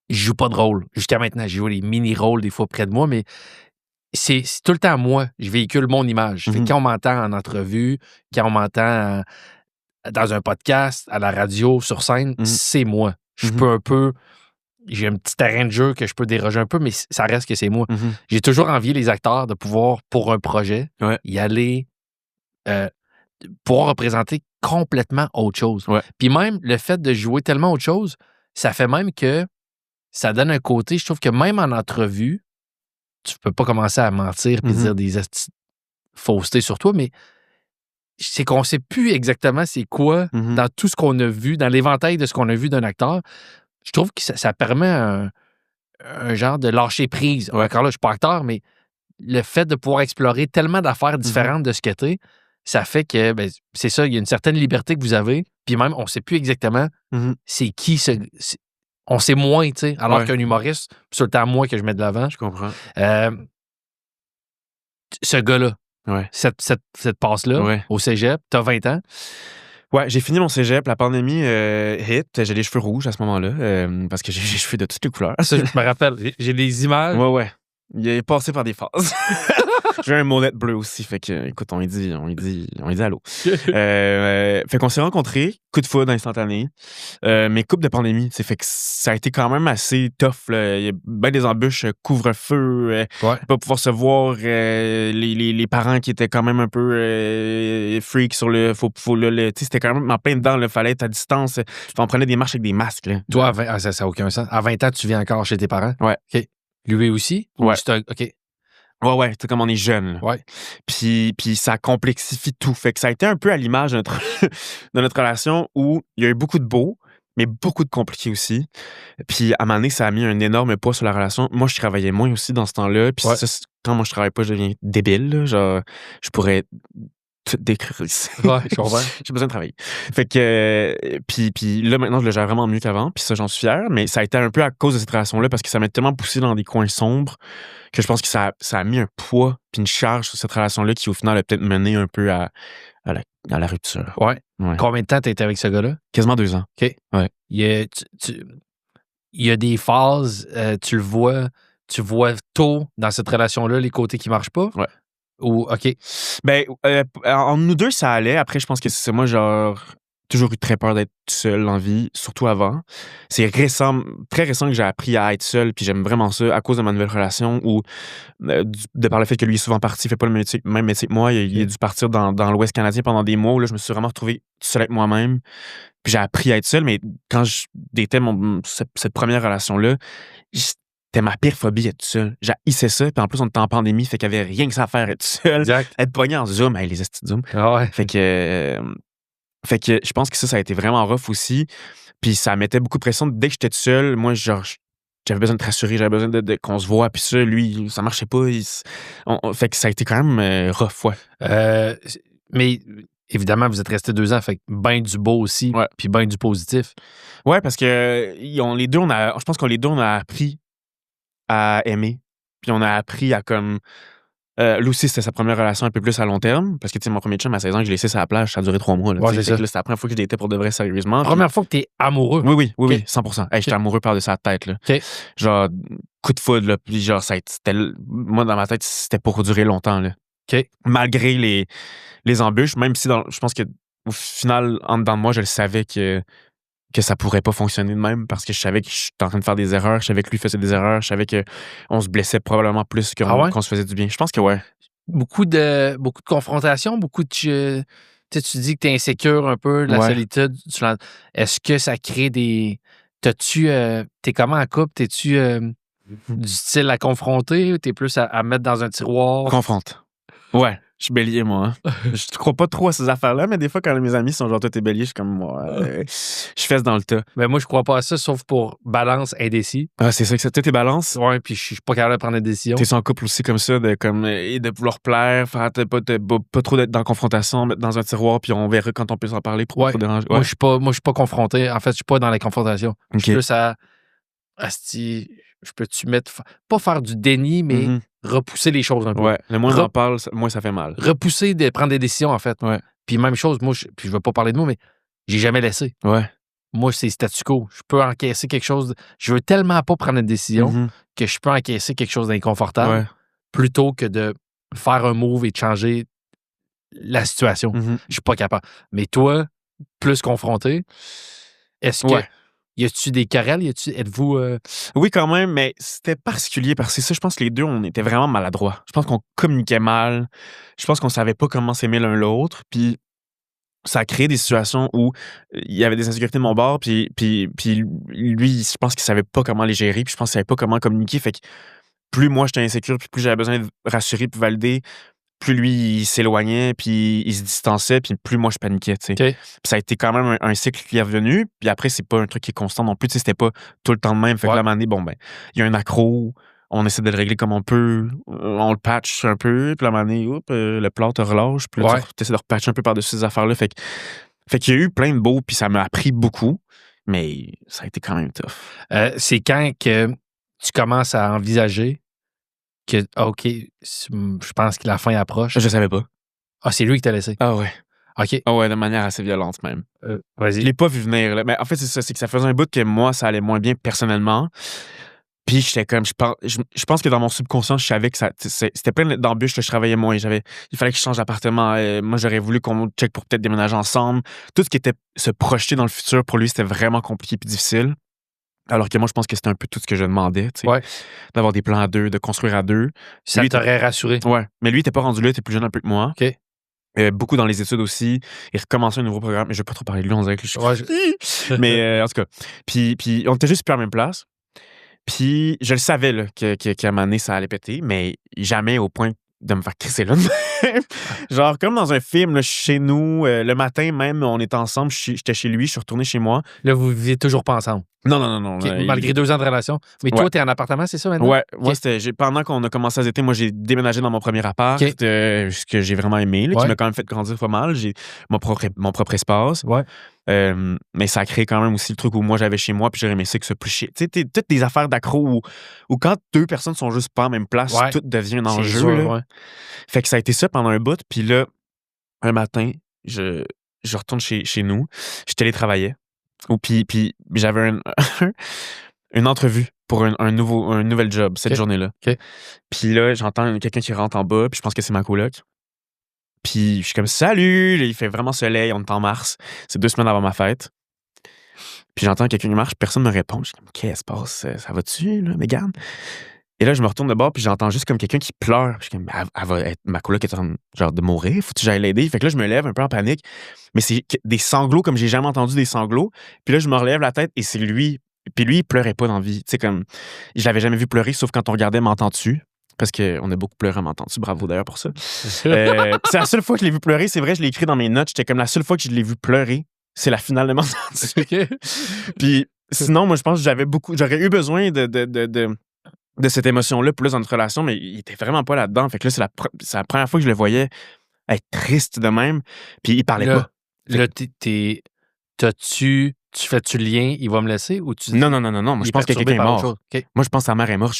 Je joue pas de rôle. Jusqu'à maintenant, j'ai joué des mini-rôles des fois près de moi, mais c'est tout le temps moi. Je véhicule mon image. Fait que Mhm. quand on m'entend en entrevue, quand on m'entend dans un podcast, à la radio, sur scène, Mhm. c'est moi. Je Mhm. peux un peu... J'ai un petit terrain de jeu que je peux déroger un peu, mais ça reste que c'est moi. Mhm. J'ai toujours envié les acteurs de pouvoir, pour un projet, Ouais. y aller, pouvoir représenter complètement autre chose. Ouais. Puis même, le fait de jouer tellement autre chose, ça fait même que ça donne un côté, je trouve que même en entrevue, tu peux pas commencer à mentir puis Mhm. dire des faussetés sur toi, mais c'est qu'on sait plus exactement c'est quoi Mhm. dans tout ce qu'on a vu, dans l'éventail de ce qu'on a vu d'un acteur. Je trouve que ça permet un genre de lâcher prise. Ouais. Encore là, je suis pas acteur, mais le fait de pouvoir explorer tellement d'affaires différentes de ce que t'es, ça fait que, ben, c'est ça, il y a une certaine liberté que vous avez, puis même, on sait plus exactement Mhm. c'est qui on sait moins, tu sais, alors Ouais. qu'un humoriste, c'est tout le temps moi que je mets de l'avant. Je comprends. Ce gars-là, Ouais. cette passe-là, Ouais. au cégep, t'as 20 ans. Ouais, j'ai fini mon cégep, la pandémie hit, j'ai les cheveux rouges à ce moment-là, parce que j'ai les cheveux de toutes les couleurs. Ça, je me rappelle, j'ai des images. Ouais. Il est passé par des phases. J'ai un molette bleu aussi, fait que, écoute, on y dit allô. Fait qu'on s'est rencontrés, coup de foudre instantané, mais couple de pandémie, fait que ça a été quand même assez tough, là. Il y a bien des embûches, couvre-feu, pas pouvoir se voir, les parents qui étaient quand même un peu freaks sur le... c'était quand même en plein dedans, il fallait être à distance. On prenait des marches avec des masques. Là. Toi, ça n'a aucun sens. À 20 ans, tu vis encore chez tes parents? Ouais. OK. Lui aussi? Ouais. OK. Ouais, tu sais, comme on est jeune. Là. Ouais. Puis ça complexifie tout. Fait que ça a été un peu à l'image de notre relation où il y a eu beaucoup de beau, mais beaucoup de compliqué aussi. Puis à un moment donné, ça a mis un énorme poids sur la relation. Moi, je travaillais moins aussi dans ce temps-là. Puis quand moi, je travaille pas, je deviens débile. Là. Genre, je pourrais tout décrire ici. Ouais, je comprends. J'ai besoin de travailler. Fait que, puis là, maintenant, je le gère vraiment mieux qu'avant. Puis ça, j'en suis fier. Mais ça a été un peu à cause de cette relation-là parce que ça m'a tellement poussé dans des coins sombres que je pense que ça a mis un poids puis une charge sur cette relation-là qui, au final, a peut-être mené un peu à la rupture. Ouais. Combien de temps t'as été avec ce gars-là? Quasiment 2 ans. OK. Ouais. Il y a des phases, tu vois tôt dans cette relation-là les côtés qui marchent pas? Ouais. Ou, OK. Ben, en nous deux, ça allait. Après, je pense que c'est moi, genre, toujours eu très peur d'être seul en vie, surtout avant. C'est récent, très récent que j'ai appris à être seul, puis j'aime vraiment ça à cause de ma nouvelle relation où, de par le fait que lui est souvent parti, il fait pas le même métier que moi, il a dû partir dans l'Ouest canadien pendant des mois où là, je me suis vraiment retrouvé seul avec moi-même. Puis j'ai appris à être seul, mais quand je datais cette première relation-là, c'était ma pire phobie, être seul. J'haïssais ça. Puis en plus, on était en pandémie, fait qu'il y avait rien que ça à faire, être seul. Exact. Être pogné en Zoom. Hey, les estis de Zoom. Ah ouais. Fait que je pense que ça a été vraiment rough aussi. Puis ça mettait beaucoup de pression. Dès que j'étais tout seul, moi, genre, j'avais besoin de te rassurer, j'avais besoin de qu'on se voit. Puis ça, lui, ça marchait pas. Fait que ça a été quand même rough, ouais. Mais évidemment, vous êtes restés 2 ans, fait que ben du beau aussi, puis ben du positif. Ouais, parce que je pense qu'on les deux, on a appris à aimer. Puis on a appris à comme... lui aussi, c'était sa première relation un peu plus à long terme. Parce que, tu sais, mon premier chum, à 16 ans, que j'ai laissé sur la plage, ça a duré 3 mois. Là, ouais, c'est ça. C'était la première fois que je datais pour de vrai sérieusement. Première fois que t'es amoureux. Oui, 100%. Hey, j'étais amoureux par de sa tête. Là. Okay. Genre, coup de foudre, là. Puis genre, moi, dans ma tête, c'était pour durer longtemps. Là. Okay. Malgré les embûches, même si je pense qu'au final, en dedans de moi, je le savais que ça pourrait pas fonctionner de même parce que je savais que j'étais en train de faire des erreurs, je savais que lui faisait des erreurs, je savais qu'on se blessait probablement plus qu'on se faisait du bien. Je pense que ouais. Beaucoup de confrontations, beaucoup de... Tu dis que t'es insécure un peu, la solitude. Est-ce que ça crée des... T'es comment en couple? T'es-tu du style à confronter ou t'es plus à mettre dans un tiroir? Confronte. Ouais. Je suis bélier, moi. Hein. Je crois pas trop à ces affaires-là, mais des fois, quand mes amis sont genre, toi, t'es bélier, je suis comme, moi, je fesse dans le tas. Ben moi, je crois pas à ça, sauf pour balance indécis. Ah, c'est ça que ça. Toi, tes balances. Ouais, puis je suis pas capable de prendre des décisions. T'es en couple aussi comme ça, et de vouloir plaire, faire pas trop d'être dans la confrontation, mettre dans un tiroir, puis on verra quand on peut s'en parler pour pas trop déranger. Ouais. Moi, je suis pas confronté. En fait, je suis pas dans la confrontation. Je suis Ok. plus à. Asti, je peux-tu mettre. Pas faire du déni, mais Mhm. repousser les choses un peu. Ouais. Le moins on en parle, moins ça fait mal. Repousser de prendre des décisions, en fait. Ouais. Puis même chose, moi, puis je veux pas parler de moi, mais j'ai jamais laissé. Ouais. Moi, c'est statu quo. Je peux encaisser quelque chose. Je veux tellement pas prendre une décision Mhm. que je peux encaisser quelque chose d'inconfortable Ouais. plutôt que de faire un move et de changer la situation. Mhm. Je suis pas capable. Mais toi, plus confronté, est-ce que. Ouais. Y a-tu des querelles? Êtes-vous. Oui, quand même, mais c'était particulier parce que c'est ça, je pense que les deux, on était vraiment maladroits. Je pense qu'on communiquait mal. Je pense qu'on savait pas comment s'aimer l'un l'autre. Puis ça a créé des situations où il y avait des insécurités de mon bord, puis lui, je pense qu'il savait pas comment les gérer, puis je pense qu'il savait pas comment communiquer. Fait que plus moi, j'étais insécure, puis plus j'avais besoin de rassurer puis valider, plus lui, il s'éloignait, puis il se distançait, puis plus moi, je paniquais, tu sais. OK. Puis ça a été quand même un cycle qui est revenu, puis après, c'est pas un truc qui est constant non plus, tu sais, c'était pas tout le temps de même. Fait que là, à un moment donné, bon, ben, il y a un accro, on essaie de le régler comme on peut, on le patch un peu, puis à un moment donné, le plat te relâche, puis là, tu essaies de repatcher un peu par-dessus ces affaires-là. Fait qu'il y a eu plein de beaux, puis ça m'a appris beaucoup, mais ça a été quand même tough. C'est quand que tu commences à envisager que, OK, je pense que la fin approche. Je savais pas. Ah, c'est lui qui t'a laissé. Ah ouais. OK. Ah ouais, de manière assez violente même. Vas-y. Je l'ai pas vu venir. Là. Mais en fait, c'est ça, c'est que ça faisait un bout que moi, ça allait moins bien personnellement. Puis j'étais comme, je pense que dans mon subconscient, je savais que c'était plein d'embûches que je travaillais moins. Il fallait que je change d'appartement. Moi, j'aurais voulu qu'on check pour peut-être déménager ensemble. Tout ce qui était se projeter dans le futur, pour lui, c'était vraiment compliqué et difficile. Alors que moi, je pense que c'était un peu tout ce que je demandais, tu sais. Ouais. D'avoir des plans à deux, de construire à deux. Ça Lui, t'aurait rassuré. Ouais. Mais lui, il était pas rendu là, il était plus jeune un peu que moi. OK. Beaucoup dans les études aussi. Il recommençait un nouveau programme. Mais je vais pas trop parler de lui, on dirait que je suis... Mais en tout cas. Puis on était juste plus à la même place. Puis je le savais là, qu'à un moment donné, ça allait péter, mais jamais au point de me faire crisser là. Genre, comme dans un film, là, chez nous, le matin même, on était ensemble, j'étais chez lui, je suis retourné chez moi. Là, vous viviez toujours pas ensemble. Non. Okay. Malgré 2 ans de relation. Mais toi, t'es en appartement, c'est ça maintenant? Ouais, moi, pendant qu'on a commencé à zéter, moi, j'ai déménagé dans mon premier appart, ce que j'ai vraiment aimé, là, qui m'a quand même fait grandir pas mal. J'ai mon propre espace. Ouais. Mais ça a créé quand même aussi le truc où moi, j'avais chez moi, puis j'ai aimé ça que ce plus chier. Tu sais, toutes des affaires d'accro où quand 2 personnes sont juste pas en même place, tout devient un enjeu. Sûr, là. ouais. Fait que ça a été ça pendant un bout, puis là, un matin, je retourne chez nous, je télétravaillais. Puis j'avais une entrevue pour un nouvel job cette journée-là. Okay. Puis là, j'entends quelqu'un qui rentre en bas, puis je pense que c'est ma coloc. Puis je suis comme « Salut! » Il fait vraiment soleil, on est en mars. C'est 2 semaines avant ma fête. Puis j'entends quelqu'un qui marche, personne ne me répond. Je suis comme « Qu'est-ce qui se passe? Ça va-tu, là, Mégane? » Et là, je me retourne de bord, puis j'entends juste comme quelqu'un qui pleure. Je suis comme elle va être, ma coloc est en train genre, de mourir, faut que j'aille l'aider. Fait que là, je me lève un peu en panique. Mais c'est des sanglots comme j'ai jamais entendu des sanglots. Puis là, je me relève la tête et c'est lui. Puis lui, il pleurait pas dans la vie. Tu sais, comme, je l'avais jamais vu pleurer, sauf quand on regardait M'entends-tu? Parce qu'on a beaucoup pleuré à M'entends-tu. Bravo d'ailleurs pour ça. C'est la seule fois que je l'ai vu pleurer. C'est vrai, je l'ai écrit dans mes notes. J'étais comme la seule fois que je l'ai vu pleurer, c'est la finale de M'entends-tu. Okay. Puis sinon, moi, je pense que j'aurais eu besoin de cette émotion-là plus dans notre relation, mais il était vraiment pas là-dedans. Fait que là, c'est la première fois que je le voyais être triste de même. Puis il parlait pas. Là, tu fais-tu le lien, il va me laisser ou tu dis. Non. Moi, je pense que quelqu'un est mort. Okay. Moi, je pense que sa mère est morte.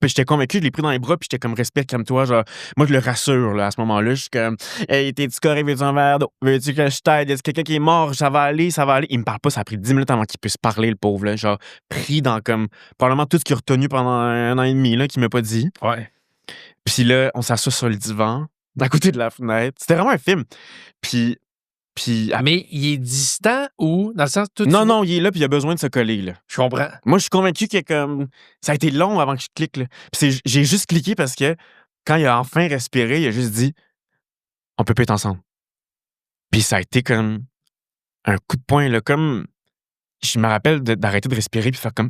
J'étais convaincu, je l'ai pris dans les bras, puis j'étais comme respire comme toi. Genre, moi, je le rassure là, à ce moment-là. Je suis comme, hey, t'es-tu correct? Veux-tu un verre d'eau? Veux-tu que je t'aide? Est-ce quelqu'un qui est mort? Ça va aller. Il me parle pas. Ça a pris 10 minutes avant qu'il puisse parler, le pauvre. Là, genre, pris dans comme probablement tout ce qu'il a retenu pendant 1 an et demi, là, qu'il m'a pas dit. Ouais. Puis là, on s'assoit sur le divan, à côté de la fenêtre. C'était vraiment un film. Puis mais il est distant ou dans le sens tout. Non, il est là puis il a besoin de se coller là. Je comprends. Moi, je suis convaincu que comme ça a été long avant que je clique là. Puis j'ai juste cliqué parce que quand il a enfin respiré, il a juste dit on peut pas être ensemble. Puis ça a été comme un coup de poing là, comme je me rappelle d'arrêter de respirer puis faire comme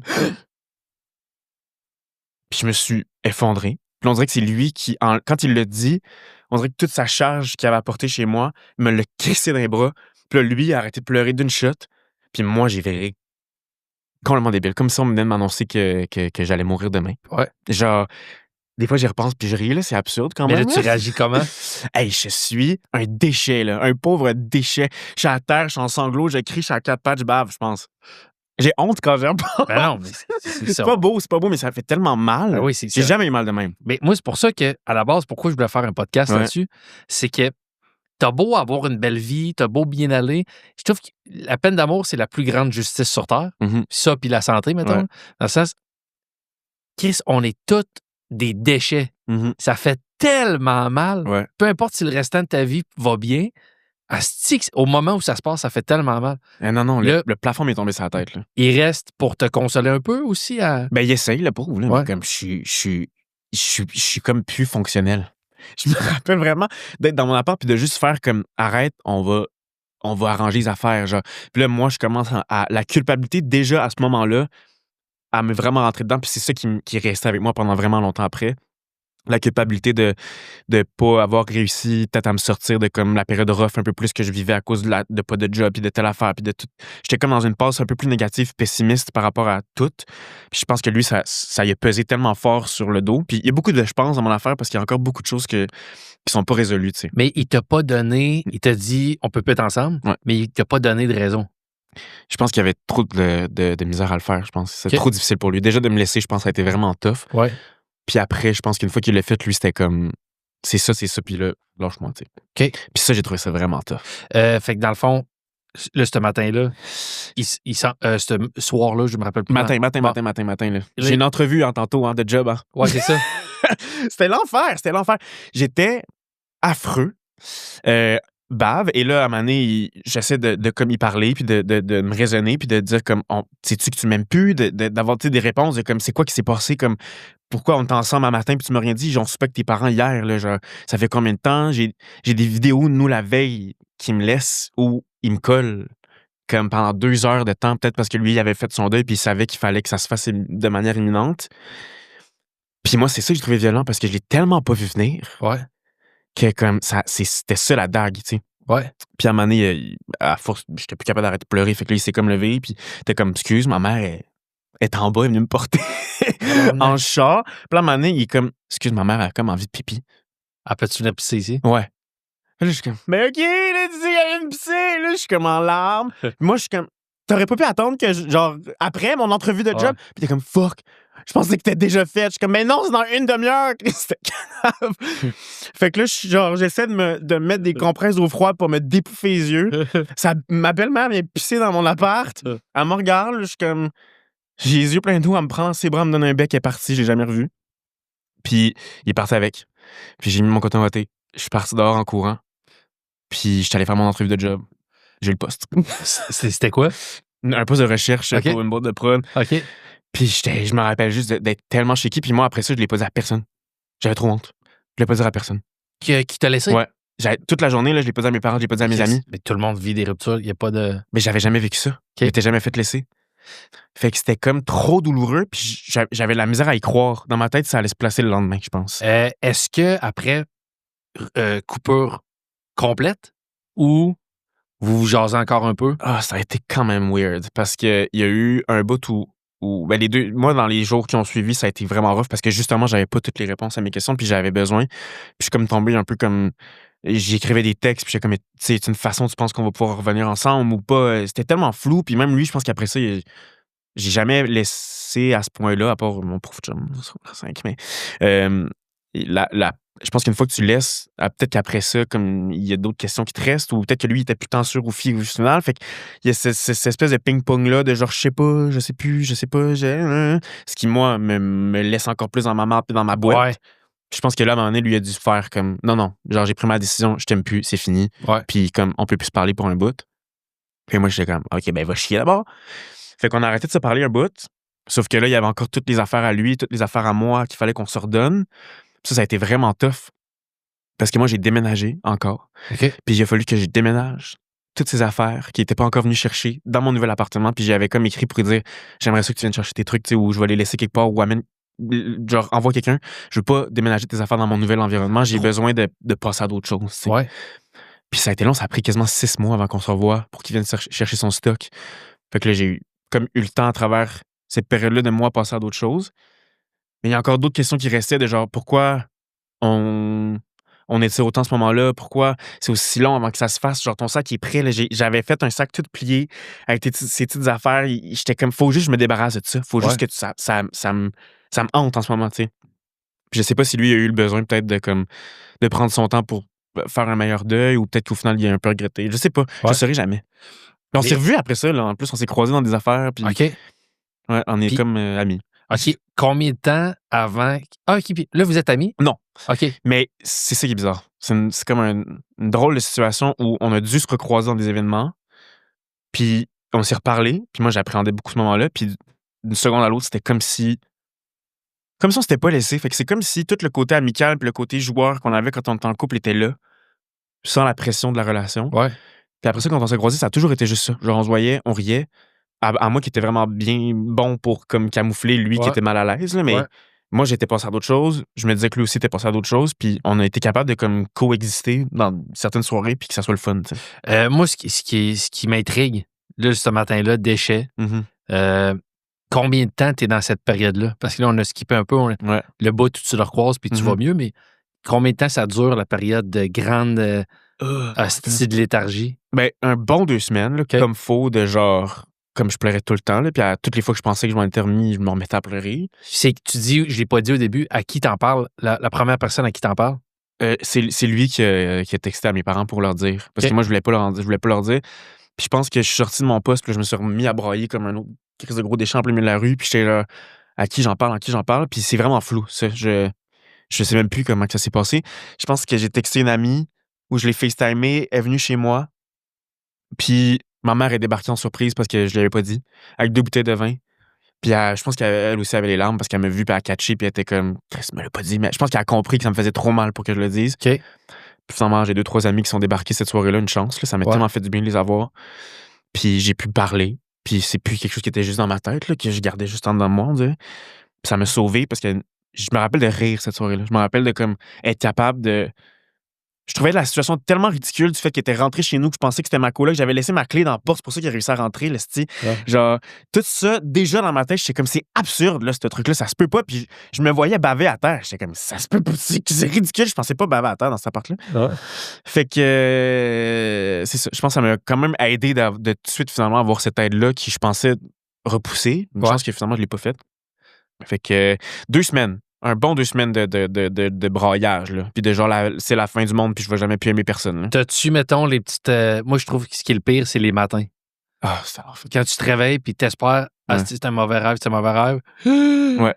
puis je me suis effondré. Puis on dirait que c'est lui qui quand il le dit, on dirait que toute sa charge qu'il avait apportée chez moi, il me l'a crissé dans les bras. Puis là, lui, il a arrêté de pleurer d'une shot. Puis moi, j'ai viré complètement débile. Comme si on venait de m'annoncer que j'allais mourir demain. Ouais. Genre, des fois, j'y repense puis je ris, là. C'est absurde quand Mais même. là, tu réagis comment? Hey, je suis un déchet, là. Un pauvre déchet. Je suis à terre, je suis en sanglots, je crie, je suis à 4 pattes, je bave, je pense. J'ai honte quand j'en parle. Ben non, mais c'est C'est pas beau, mais ça fait tellement mal. Ben oui, c'est J'ai ça. jamais eu mal de même. Mais moi, c'est pour ça que, à la base, pourquoi je voulais faire un podcast Ouais. là-dessus, c'est que t'as beau avoir une belle vie, t'as beau bien aller. Je trouve que la peine d'amour, c'est la plus grande justice sur Terre. Mhm. Ça, puis la santé, mettons. Ouais. Dans le sens, Chris, on est tous des déchets. Mhm. Ça fait tellement mal. Ouais. Peu importe si le restant de ta vie va bien, asti que au moment où ça se passe, ça fait tellement mal. Non, Là- le plafond m'est tombé sur la tête, là. Il reste pour te consoler un peu aussi à... Ben, il essaye, le pauvre, là. Ouais. Mais comme je suis comme plus fonctionnel. Je me rappelle vraiment d'être dans mon appart puis de juste faire comme arrête, on va arranger les affaires, genre. Puis là, moi, je commence à la culpabilité déjà à ce moment-là à me vraiment rentrer dedans. Puis c'est ça qui est resté avec moi pendant vraiment longtemps après. La culpabilité de pas avoir réussi peut-être à me sortir de comme la période rough un peu plus que je vivais à cause de pas de job puis de telle affaire puis de tout. J'étais comme dans une passe un peu plus négative, pessimiste par rapport à tout. Puis je pense que lui, ça y a pesé tellement fort sur le dos. Puis il y a beaucoup de je pense dans mon affaire parce qu'il y a encore beaucoup de choses qui sont pas résolues, tu sais. Mais il t'a pas donné... Il t'a dit, on peut pas être ensemble, Ouais. mais il t'a pas donné de raison. Je pense qu'il y avait trop de misère à le faire, je pense. C'est Ok. trop difficile pour lui. Déjà de me laisser, je pense que ça a été vraiment tough. Ouais. Puis après, je pense qu'une fois qu'il l'a fait, lui, c'était comme c'est ça, puis là, lâche-moi, tu sais. OK. Puis ça, j'ai trouvé ça vraiment tough. Fait que dans le fond, là, ce matin-là, ce soir-là, je me rappelle plus. Matin, là. J'ai une entrevue tantôt de job. Hein. Ouais, c'est ça. C'était l'enfer. J'étais affreux. Bave. Et là, à un moment donné, j'essaie de comme y parler, puis de me raisonner, puis de dire comme, sais-tu que tu m'aimes plus, d'avoir des réponses de comme, c'est quoi qui s'est passé, comme, pourquoi on est ensemble un matin, puis tu m'as rien dit, j'en suspecte tes parents hier, là, genre, ça fait combien de temps? J'ai des vidéos de nous la veille qui me laissent où il me colle comme pendant 2 heures de temps, peut-être parce que lui, il avait fait son deuil, puis il savait qu'il fallait que ça se fasse de manière imminente. Puis moi, c'est ça que j'ai trouvé violent, parce que je l'ai tellement pas vu venir. Ouais. Que comme ça, c'était ça la dague, tu sais. Ouais. Puis à un moment donné, à force, j'étais plus capable d'arrêter de pleurer. Fait que là, il s'est comme levé, puis t'es comme, excuse, ma mère est en bas, elle est venue me porter en char. Puis là, à un moment donné, il est comme, excuse, ma mère a comme envie de pipi. Ah, peux-tu venir pisser ici? Ouais. Là, je suis comme, mais OK, là, tu dis qu'elle vient me pisser. Là, je suis comme en larmes. Puis moi, je suis comme, t'aurais pas pu attendre que, genre, après mon entrevue de job, Ouais. puis t'es comme, fuck. Je pensais que t'étais déjà fait. Je suis comme, mais non, c'est dans 1 demi-heure. C'était grave. Fait que là, j'essaie de me mettre des compresses d'eau froide pour me dépouffer les yeux. Ma belle-mère vient pisser dans mon appart. Elle me regarde, là, je suis comme, j'ai les yeux pleins d'eau, elle me prend dans ses bras, elle me donne un bec, elle est partie, je l'ai jamais revu. Puis il est parti avec. Puis j'ai mis mon coton watté. Je suis parti dehors en courant. Puis je suis allé faire mon entrevue de job. J'ai eu le poste. C'était quoi? Un poste de recherche OK. pour une boîte de prod. OK. Puis je me rappelle juste d'être tellement shaky. Puis moi, après ça, je l'ai pas dit à personne. J'avais trop honte. Je l'ai pas dit à personne. Qui t'a laissé? Ouais. Toute la journée, là, je l'ai pas dit à mes parents, je l'ai pas dit à mes amis. Mais tout le monde vit des ruptures. Il n'y a pas de... Mais j'avais jamais vécu ça. Je m'étais jamais fait laisser. Fait que c'était comme trop douloureux. Puis j'avais la misère à y croire. Dans ma tête, ça allait se placer le lendemain, je pense. Est-ce que après coupure complète ou vous vous jasez encore un peu? Ah, ça a été quand même weird. Parce qu'il y a eu un bout où ben les deux, moi, dans les jours qui ont suivi, ça a été vraiment rough parce que justement, j'avais pas toutes les réponses à mes questions, puis j'avais besoin. Puis je suis comme tombé un peu comme. J'écrivais des textes, puis j'étais comme, c'est une façon, tu penses qu'on va pouvoir revenir ensemble ou pas? C'était tellement flou, puis même lui, je pense qu'après ça, j'ai jamais laissé à ce point-là, à part mon prof chum, 5, mais je pense qu'une fois que tu laisses, peut-être qu'après ça, comme il y a d'autres questions qui te restent, ou peut-être que lui, il était plus tant sûr au final. Fait qu'il y a cette espèce de ping-pong-là de genre, je sais pas, ce qui, moi, me laisse encore plus dans ma marde et dans ma boîte. Ouais. Je pense que là, à un moment donné, lui a dû faire comme, non, genre, j'ai pris ma décision, je t'aime plus, c'est fini. Ouais. Puis comme, on peut plus se parler pour un bout. Puis moi, j'étais comme, OK, ben, va chier d'abord. Fait qu'on a arrêté de se parler un bout. Sauf que là, il y avait encore toutes les affaires à lui, toutes les affaires à moi qu'il fallait qu'on se redonne. Ça a été vraiment tough. Parce que moi, j'ai déménagé encore. OK. Puis il a fallu que je déménage toutes ces affaires qui n'étaient pas encore venues chercher dans mon nouvel appartement. Puis j'avais comme écrit pour lui dire, j'aimerais ça que tu viennes chercher tes trucs, tu sais, ou je vais les laisser quelque part, ou amène genre, envoie quelqu'un. Je veux pas déménager tes affaires dans mon nouvel environnement. J'ai besoin de passer à d'autres choses. T'sais. Ouais. Puis ça a été long. Ça a pris quasiment 6 mois avant qu'on se revoie pour qu'il vienne chercher son stock. Fait que là, j'ai eu le temps à travers cette période-là de moi passer à d'autres choses. Mais il y a encore d'autres questions qui restaient de genre, pourquoi on étire autant à ce moment-là? Pourquoi c'est aussi long avant que ça se fasse? Genre, ton sac est prêt. Là, j'avais fait un sac tout plié avec ces petites affaires. J'étais comme, faut juste que je me débarrasse de ça. Faut juste que ça me hante en ce moment, tu sais. Puis je sais pas si lui a eu le besoin peut-être de prendre son temps pour faire un meilleur deuil ou peut-être qu'au final, il a un peu regretté. Je sais pas. Je saurais jamais. Mais on s'est revus après ça. Là. En plus, on s'est croisés dans des affaires. Puis, OK. Ouais, on est comme amis. OK. Combien de temps avant... Ah, OK. Puis là, vous êtes amis? Non. OK. Mais c'est ça qui est bizarre. C'est comme une drôle de situation où on a dû se recroiser dans des événements. Puis on s'est reparlé. Puis moi, j'appréhendais beaucoup ce moment-là. Puis d'une seconde à l'autre, c'était comme si on s'était pas laissé. Fait que c'est comme si tout le côté amical puis le côté joueur qu'on avait quand on était en couple était là, sans la pression de la relation. Ouais. Puis après ça, quand on s'est croisés, ça a toujours été juste ça. Genre, on se voyait, on riait. À moi qui était vraiment bien bon pour comme camoufler lui qui était mal à l'aise. Là, mais moi, j'étais passé à d'autres choses. Je me disais que lui aussi était passé à d'autres choses. Puis on a été capable de comme coexister dans certaines soirées puis que ça soit le fun. Moi, ce qui m'intrigue, là, ce matin-là, déchets, combien de temps tu es dans cette période-là? Parce que là, on a skippé un peu. Le bout, tu le recroises puis tu vas mieux, mais combien de temps ça dure, la période de grande hostie de léthargie? Ben, un bon 2 semaines, là, comme faux, de genre... Comme je pleurais tout le temps, là, puis à toutes les fois que je pensais que je m'en étais remis, je me remettais à pleurer. C'est que tu dis, je l'ai pas dit au début, à qui t'en parles? La première personne à qui t'en parles? C'est lui qui a texté à mes parents pour leur dire. Parce que moi, je voulais pas leur dire. Puis je pense que je suis sorti de mon poste, puis je me suis remis à brailler comme un autre crise de gros déchets en plein milieu de la rue, puis j'étais là, à qui j'en parle, puis c'est vraiment flou, ça. Je sais même plus comment que ça s'est passé. Je pense que j'ai texté une amie, où je l'ai FaceTimée, elle est venue chez moi, puis ma mère est débarquée en surprise parce que je l'avais pas dit, avec 2 bouteilles de vin. Puis je pense qu'elle aussi avait les larmes parce qu'elle m'a vu, puis elle a catché, puis elle était comme, Chris me l'a pas dit. Mais je pense qu'elle a compris que ça me faisait trop mal pour que je le dise. OK. Puis finalement, j'ai 2-3 amis qui sont débarqués cette soirée-là, une chance. Là, ça m'a tellement fait du bien de les avoir. Puis j'ai pu parler. Puis c'est plus quelque chose qui était juste dans ma tête, là, que je gardais juste en dedans de moi, on dirait. Puis ça m'a sauvé parce que je me rappelle de rire cette soirée-là. Je me rappelle de comme être capable de... Je trouvais la situation tellement ridicule du fait qu'il était rentré chez nous, que je pensais que c'était ma coloc, que j'avais laissé ma clé dans la porte, c'est pour ça qu'il a réussi à rentrer, le style. Genre, tout ça, déjà dans ma tête, j'étais comme, c'est absurde, là, ce truc-là, ça se peut pas. Puis je me voyais baver à terre. J'étais comme, ça se peut pas, c'est ridicule, je pensais pas baver à terre dans cet appart-là. Fait que, c'est ça. Je pense que ça m'a quand même aidé de tout de suite, finalement, avoir cette aide-là qui, je pensais, repousser. Je pense que finalement, je l'ai pas faite. Fait que, 2 semaines. Un bon 2 semaines de braillage, là. Puis de genre, c'est la fin du monde, puis je vais jamais plus aimer personne. Là. T'as-tu, mettons, les petites... moi, je trouve que ce qui est le pire, c'est les matins. Ah, c'est l'enfer. Quand tu te réveilles, puis t'espères, c'est un mauvais rêve, c'est un mauvais rêve. Ouais.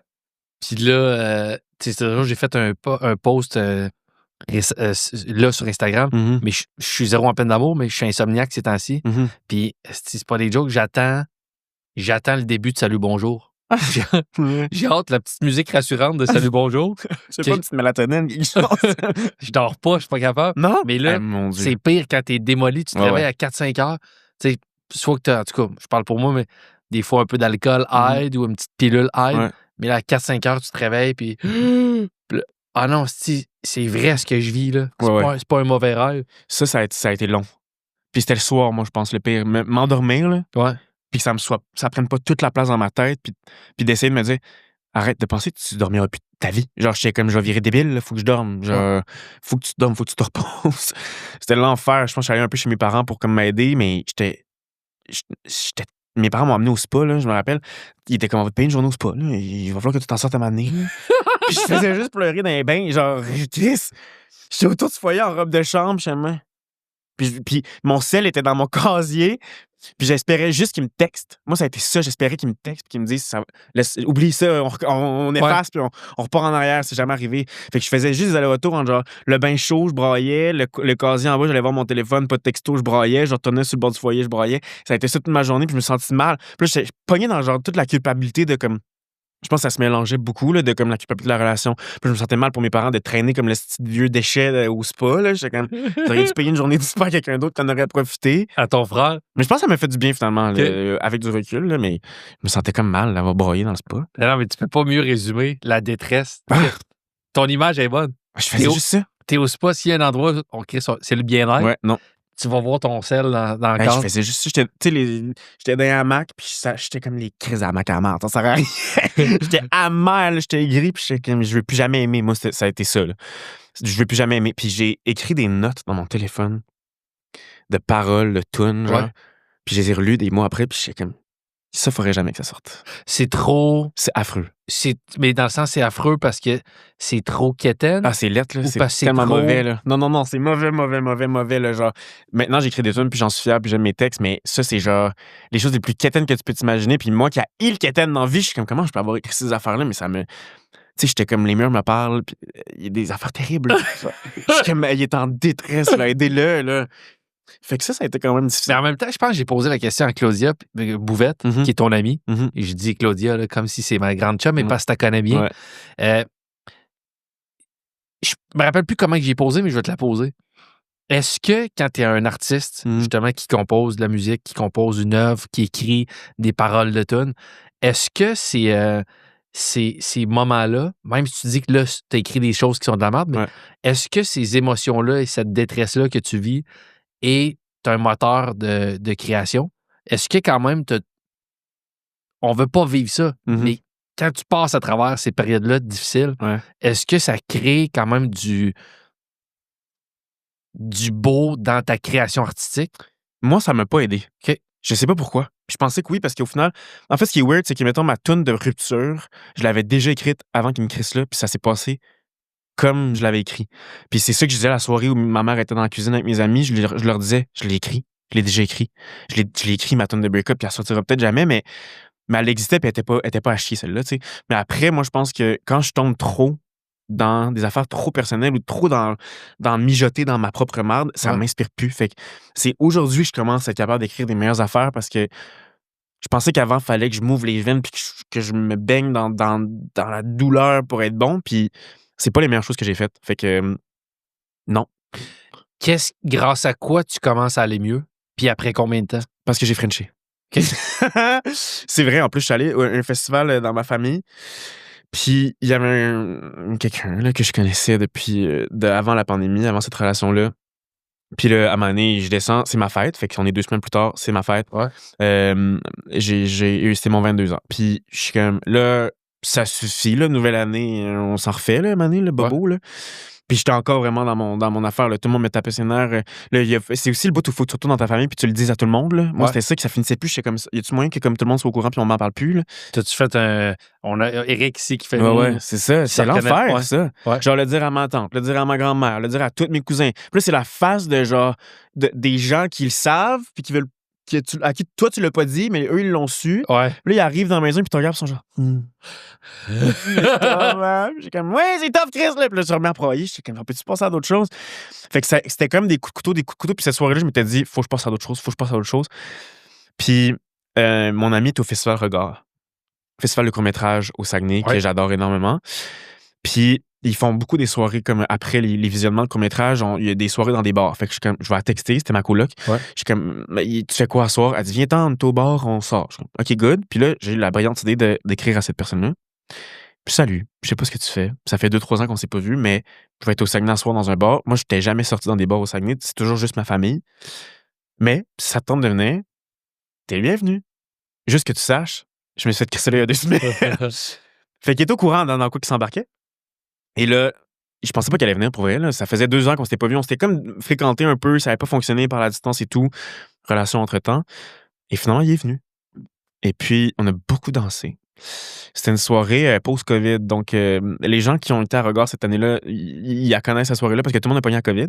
Puis là, tu sais, j'ai fait un post là sur Instagram, mais je suis zéro en peine d'amour, mais je suis insomniaque ces temps-ci. Puis c'est pas des jokes, j'attends le début de Salut Bonjour. J'ai hâte la petite musique rassurante de Salut Bonjour. C'est pas une petite mélatonine, quelque chose. Je dors pas, je suis pas capable. Non. Mais là, c'est pire quand t'es démoli, tu te réveilles à 4-5 heures. Tu sais, soit que t'as, en tout cas, je parle pour moi, mais des fois un peu d'alcool aide ou une petite pilule aide. Mais là, à 4-5 heures, tu te réveilles, puis ah non, c'est vrai ce que je vis, là. C'est pas un mauvais rêve. Ça a été long. Puis c'était le soir, moi, je pense, le pire. M'endormir, là. Ouais. Puis que ça prenne pas toute la place dans ma tête, puis d'essayer de me dire, arrête de penser que tu dormiras plus ta vie. Genre, j'étais comme, je vais virer débile, là, faut que je dorme. Genre, faut que tu dormes, faut que tu te reposes. C'était l'enfer. Je pense que j'allais un peu chez mes parents pour comme m'aider, mais mes parents m'ont amené au spa, là, je me rappelle. Ils étaient comme, on va te payer une journée au spa, là. Il va falloir que tu t'en sortes à m'amener. Puis je faisais juste pleurer dans les bains, genre, j'étais autour du foyer en robe de chambre, chemin. Puis mon sel était dans mon casier. Puis j'espérais juste qu'il me texte. Moi, ça a été ça. J'espérais qu'il me texte et qu'il me dise oublie ça, on efface puis on repart en arrière. C'est jamais arrivé. Fait que je faisais juste des allers-retours en genre le bain chaud, je braillais. Le casier en bas, j'allais voir mon téléphone, pas de texto, je braillais. Je retournais sur le bord du foyer, je braillais. Ça a été ça toute ma journée. Puis je me sentis mal. Puis là, j'étais pogné dans genre toute la culpabilité de comme Je pense que ça se mélangeait beaucoup, là, de comme la culpabilité de la relation. Puis je me sentais mal pour mes parents de traîner comme le petit vieux déchet au spa, là. J'étais comme, j'aurais dû payer une journée de spa à quelqu'un d'autre qui en aurait profité. À ton frère? Mais je pense que ça m'a fait du bien, finalement, OK. là, avec du recul, là, mais je me sentais comme mal d'avoir broyé dans le spa. Non, mais tu peux pas mieux résumer la détresse. Ah! Ton image est bonne. Je faisais juste ça. T'es au spa, s'il y a un endroit où on crée c'est le bien-être, Ouais, non. tu vas voir ton sel dans le Hey, je cadre. faisais juste ça. J'étais dans un hamac, puis j'étais comme les crises à hamac à marre. Ça sert à rien. J'étais amer, là, j'étais aigri, puis j'étais comme, je veux plus jamais aimer. Moi, ça a été ça, là. Je veux plus jamais aimer. Puis j'ai écrit des notes dans mon téléphone de paroles, de tunes, genre. Ouais. Puis je les ai relues des mois après, puis j'étais comme, ça ferait jamais que ça sorte. C'est trop. C'est affreux. Mais dans le sens, c'est affreux parce que c'est trop quétaine. Ah, c'est lettre, là. Ou C'est parce que c'est tellement trop- mauvais, là. Non, c'est mauvais, là. Genre, maintenant, j'écris des tunes, puis j'en suis fier, puis j'aime mes textes, mais ça, c'est genre les choses les plus quétaines que tu peux t'imaginer. Puis moi qui a le quétaine dans la vie, je suis comme, comment je peux avoir écrit ces affaires-là, mais ça me. Tu sais, j'étais comme, les murs me parlent, puis il y a des affaires terribles. Je suis comme, il est en détresse, là, aidez-le, là. Fait que ça a été quand même difficile. Mais en même temps, je pense que j'ai posé la question à Claudia Bouvette, Mhm. qui est ton amie. Mhm. Et je dis Claudia là, comme si c'est ma grande chum, mais Mhm. parce que tu la connais bien. Ouais. Je me rappelle plus comment que j'ai posé, mais je vais te la poser. Est-ce que quand tu es un artiste, Mhm. justement, qui compose de la musique, qui compose une œuvre, qui écrit des paroles de tunes, est-ce que ces moments-là, même si tu dis que là, tu as écrit des choses qui sont de la merde, mais Ouais. est-ce que ces émotions-là et cette détresse-là que tu vis est un moteur de création? Est-ce que quand même, on veut pas vivre ça, Mhm. mais quand tu passes à travers ces périodes-là difficiles, Ouais. est-ce que ça crée quand même du beau dans ta création artistique? Moi, ça m'a pas aidé. OK. Je sais pas pourquoi. Je pensais que oui, parce qu'au final, en fait, ce qui est weird, c'est que, mettons, ma tune de rupture, je l'avais déjà écrite avant qu'il me crisse là, puis ça s'est passé comme je l'avais écrit. Puis c'est ça que je disais la soirée où ma mère était dans la cuisine avec mes amis, je leur disais, je l'ai écrit, je l'ai déjà écrit. Je l'ai écrit, ma tune de break-up, puis elle sortira peut-être jamais, mais elle existait, puis elle était pas à chier, celle-là, tu sais. Mais après, moi, je pense que quand je tombe trop dans des affaires trop personnelles ou trop dans mijoter dans ma propre merde, ça Ouais. m'inspire plus. Fait que c'est aujourd'hui que je commence à être capable d'écrire des meilleures affaires parce que je pensais qu'avant, il fallait que je m'ouvre les veines puis que je me baigne dans la douleur pour être bon. Puis c'est pas les meilleures choses que j'ai faites. Fait que non. Grâce à quoi tu commences à aller mieux? Puis après combien de temps? Parce que j'ai frenché. OK. C'est vrai, en plus, je suis allé à un festival dans ma famille. Puis il y avait quelqu'un là, que je connaissais depuis avant la pandémie, avant cette relation-là. Puis là, à un moment donné, je descends, c'est ma fête. Fait qu'on est 2 semaines plus tard, c'est ma fête. Ouais. C'était mon 22 ans. Puis je suis comme, là, ça suffit, là, nouvelle année, on s'en refait, là, année, le bobo, là. Puis j'étais encore vraiment dans mon affaire, là. Tout le monde me tapait ses nerfs. Là, c'est aussi le bout où il faut que tu retournes dans ta famille puis tu le dises à tout le monde, là. Moi, Ouais. c'était ça que ça finissait plus. J'étais comme, y a-tu moyen que comme tout le monde soit au courant puis on m'en parle plus, là? T'as-tu fait un. On a Eric ici qui fait. Ouais, c'est ça. C'est l'enfer, ouais. ça. Ouais. Genre, le dire à ma tante, le dire à ma grand-mère, le dire à tous mes cousins. Puis là, c'est la face de genre, des gens qui le savent, puis qui veulent. À qui toi, tu l'as pas dit, mais eux, ils l'ont su. Ouais. Puis là, ils arrivent dans la maison, puis tu regardes, ils sont genre. J'ai comme, ouais, c'est tough, Chris, là. Puis là, je remets à broyer. J'étais comme, peux-tu passer à d'autres choses? Fait que c'était comme des coups de couteau. Puis cette soirée-là, je m'étais dit, faut que je passe à d'autres choses, Puis mon ami est au Festival Regard. Festival de court-métrage au Saguenay, Ouais. que j'adore énormément. Puis ils font beaucoup des soirées comme après les visionnements de court-métrage, il y a des soirées dans des bars. Fait que je vais la texter, c'était ma coloc. Ouais. Je suis comme, tu fais quoi à soir? Elle dit, viens-t'en, on est au bar, on sort. Je suis comme, OK, good. Puis là, j'ai eu la brillante idée d'écrire à cette personne-là. Puis salut, je sais pas ce que tu fais. Ça fait 2-3 ans qu'on s'est pas vu, mais je vais être au Saguenay ce soir dans un bar. Moi, je n'étais jamais sorti dans des bars au Saguenay. C'est toujours juste ma famille. Mais si ça te tente de venir, t'es le bienvenu. Juste que tu saches, je me suis fait casser là il y a 2 semaines. Fait qu'il était au courant dans quoi qu'il s'embarquait. Et là, je pensais pas qu'elle allait venir pour vrai. Là. Ça faisait 2 ans qu'on s'était pas vu. On s'était comme fréquenté un peu. Ça n'avait pas fonctionné par la distance et tout. Relation entre-temps. Et finalement, il est venu. Et puis, on a beaucoup dansé. C'était une soirée post-COVID. Donc, les gens qui ont été à Regard cette année-là, ils la connaissent cette soirée-là parce que tout le monde a pogné à COVID.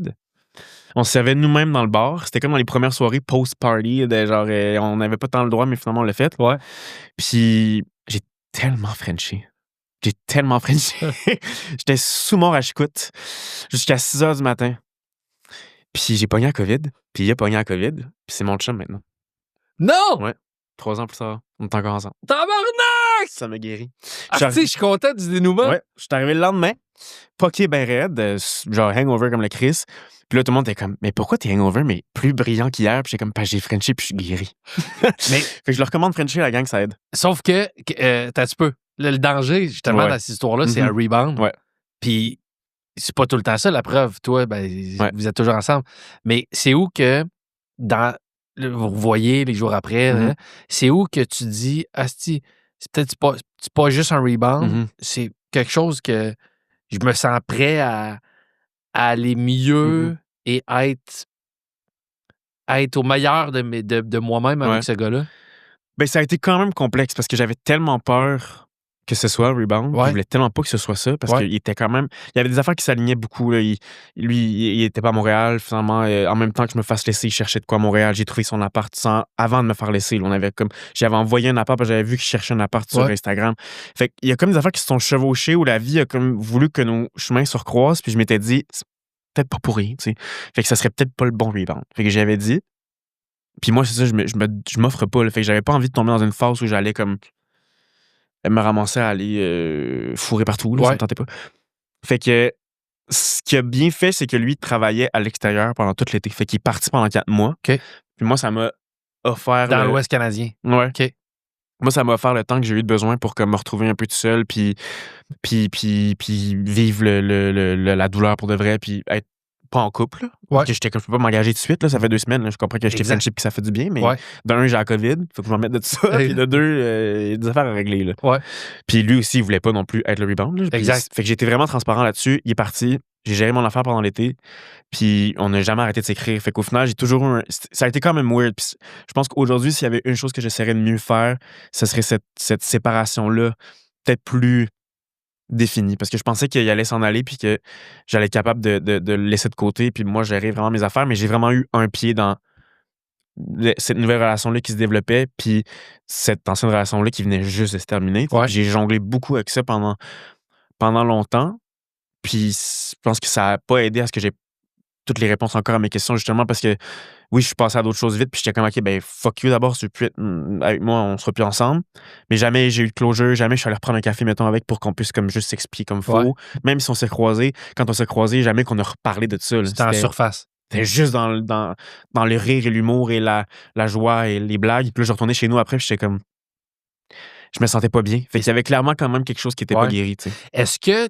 On se servait nous-mêmes dans le bar. C'était comme dans les premières soirées post-party. Genre, on n'avait pas tant le droit, mais finalement, on l'a fait. Ouais. Puis, j'ai tellement frenché. J'étais sous mort à chicoute jusqu'à 6 h du matin. Puis j'ai pogné à COVID. Puis il a pogné à COVID. Puis c'est mon chum maintenant. Non! Ouais. 3 ans plus tard. On est encore ensemble. Tabarnak! Ça me guérit. Je suis content du dénouement. Ouais, je suis arrivé le lendemain, poqué ben raide, genre hangover comme le Chris. Puis là, tout le monde était comme, mais pourquoi t'es hangover, mais plus brillant qu'hier? Puis j'ai comme, j'ai Frenché, puis je suis guéri. Mais fait que je leur recommande Frenché, la gang, ça aide. sauf que t'as un petit peu. Le danger, justement, dans cette histoire-là, c'est un rebound. Ouais. Puis c'est pas tout le temps ça, la preuve. Toi, vous êtes toujours ensemble. Mais c'est où que, vous voyez les jours après, hein, c'est où que tu dis, asti, c'est peut-être pas juste un rebound, c'est quelque chose que je me sens prêt à aller mieux et être au meilleur de moi-même avec ce gars-là. Ben, ça a été quand même complexe parce que j'avais tellement peur que ce soit un rebound. Je voulais tellement pas que ce soit ça parce qu'il était quand même. Il y avait des affaires qui s'alignaient beaucoup. Là. Il était pas à Montréal, finalement. En même temps que je me fasse laisser, il cherchait de quoi à Montréal. J'ai trouvé son appart avant de me faire laisser. Là, j'avais envoyé un appart parce que j'avais vu qu'il cherchait un appart sur Instagram. Fait qu'il y a comme des affaires qui se sont chevauchées où la vie a comme voulu que nos chemins se recroisent. Puis je m'étais dit, c'est peut-être pas pour rien. T'sais. Fait que ça serait peut-être pas le bon rebound. Fait que j'avais dit. Puis moi, c'est ça, je m'offre pas. Là. Fait que j'avais pas envie de tomber dans une phase où j'allais comme me ramasser à aller fourrer partout. Là, ça me tentait pas. Fait que ce qu'il a bien fait, c'est que lui travaillait à l'extérieur pendant tout l'été. Fait qu'il est parti pendant 4 mois. Puis moi, ça m'a offert... Dans l'Ouest canadien. Ouais. Moi, ça m'a offert le temps que j'ai eu de besoin pour comme, me retrouver un peu tout seul, puis vivre la douleur pour de vrai, puis être pas en couple. Là. Que je peux pas m'engager tout de suite. Là, ça fait 2 semaines. Là, je comprends que j'étais friendship et que ça fait du bien, mais d'un, j'ai la COVID. Faut que je m'en mette de tout ça. Puis de deux, il y a des affaires à régler. Là. Puis lui aussi, il voulait pas non plus être le rebound. Là. Exact. Fait que j'étais vraiment transparent là-dessus. Il est parti. J'ai géré mon affaire pendant l'été. Puis on n'a jamais arrêté de s'écrire. Fait qu'au final, j'ai toujours ça a été quand même weird. Puis je pense qu'aujourd'hui, s'il y avait une chose que j'essaierais de mieux faire, ce serait cette séparation-là, peut-être plus défini parce que je pensais qu'il allait s'en aller puis que j'allais être capable de le laisser de côté puis moi gérer vraiment mes affaires, mais j'ai vraiment eu un pied dans cette nouvelle relation-là qui se développait puis cette ancienne relation-là qui venait juste de se terminer. J'ai jonglé beaucoup avec ça pendant longtemps puis je pense que ça n'a pas aidé à ce que j'ai toutes les réponses encore à mes questions justement parce que oui, je suis passé à d'autres choses vite, puis j'étais comme, OK, ben fuck you d'abord, si tu veux plus être avec moi, on sera plus ensemble. Mais jamais j'ai eu de closure, jamais je suis allé reprendre un café, mettons, avec pour qu'on puisse comme juste s'expliquer comme faut. Même si on s'est croisés, quand on s'est croisés, jamais qu'on a reparlé de ça. C'était en surface. C'était juste dans le rire et l'humour et la joie et les blagues. Puis là, je retournais chez nous après, puis j'étais comme, je me sentais pas bien. Fait qu'il y avait clairement quand même quelque chose qui était pas guéri, tu sais. Est-ce que,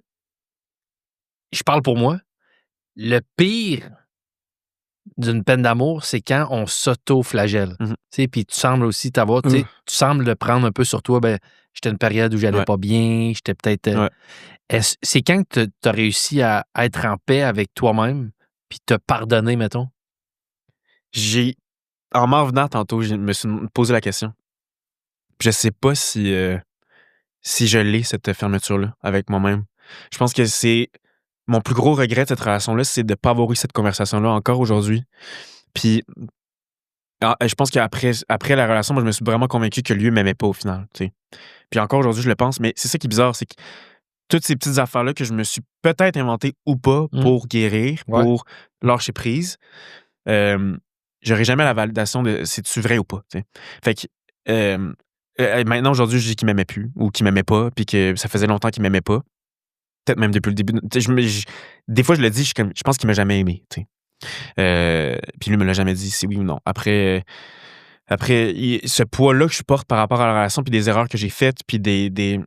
je parle pour moi, le pire d'une peine d'amour, c'est quand on s'auto-flagelle. Puis tu sembles aussi t'avoir, tu sembles le prendre un peu sur toi, j'étais une période où j'allais pas bien, j'étais peut-être... c'est quand que tu as réussi à être en paix avec toi-même puis te pardonner, mettons? En m'en revenant tantôt, je me suis posé la question. Je sais pas si je l'ai, cette fermeture-là, avec moi-même. Je pense que c'est... Mon plus gros regret de cette relation-là, c'est de ne pas avoir eu cette conversation-là encore aujourd'hui. Puis, je pense qu'après la relation, moi, je me suis vraiment convaincu que lui ne m'aimait pas au final. T'sais. Puis encore aujourd'hui, je le pense, mais c'est ça qui est bizarre, c'est que toutes ces petites affaires-là que je me suis peut-être inventées ou pas pour guérir, pour lâcher prise, j'aurais jamais la validation de c'est-tu vrai ou pas. T'sais. Fait que maintenant, aujourd'hui, je dis qu'il m'aimait plus ou qu'il m'aimait pas, puis que ça faisait longtemps qu'il m'aimait pas. Peut-être même depuis le début. Des fois, je le dis, je pense qu'il m'a jamais aimé. Puis lui me l'a jamais dit si oui ou non. Après ce poids-là que je porte par rapport à la relation, puis des erreurs que j'ai faites, puis du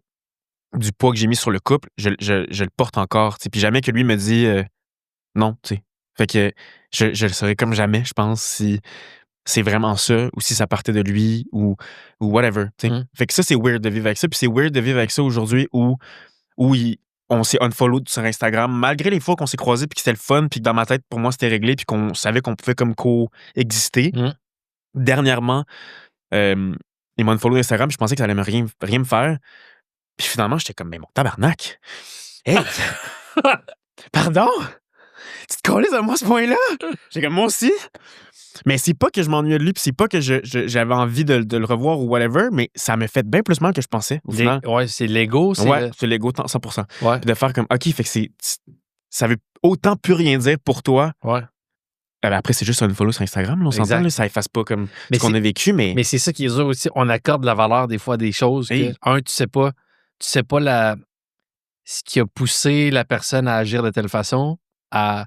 poids que j'ai mis sur le couple, je le porte encore. Puis jamais que lui me dit non. T'sais. Fait que je le saurais comme jamais, je pense, si c'est vraiment ça, ou si ça partait de lui, ou whatever. Fait que ça, c'est weird de vivre avec ça. Puis c'est weird de vivre avec ça aujourd'hui où on s'est unfollowed sur Instagram, malgré les fois qu'on s'est croisés puis que c'était le fun, puis que dans ma tête, pour moi, c'était réglé, puis qu'on savait qu'on pouvait comme coexister. Dernièrement, il m'a unfollowed Instagram, puis je pensais que ça allait rien me faire. Puis finalement, j'étais comme, mais mon tabarnak! Hey! Pardon? Tu te colles à moi à ce point-là? J'étais comme, moi aussi. Mais c'est pas que je m'ennuyais de lui, puis c'est pas que j'avais envie de le revoir ou whatever, mais ça me fait bien plus mal que je pensais, au final. Ouais, c'est l'ego. C'est l'ego 100%. Puis de faire comme, OK, fait que ça veut autant plus rien dire pour toi Après, c'est juste un follow sur Instagram, là, on s'entend, là, ça efface pas comme Mais ce qu'on a vécu, mais... Mais c'est ça qui est dur aussi. On accorde la valeur des fois à des choses que, Hey. tu sais pas ce qui a poussé la personne à agir de telle façon, à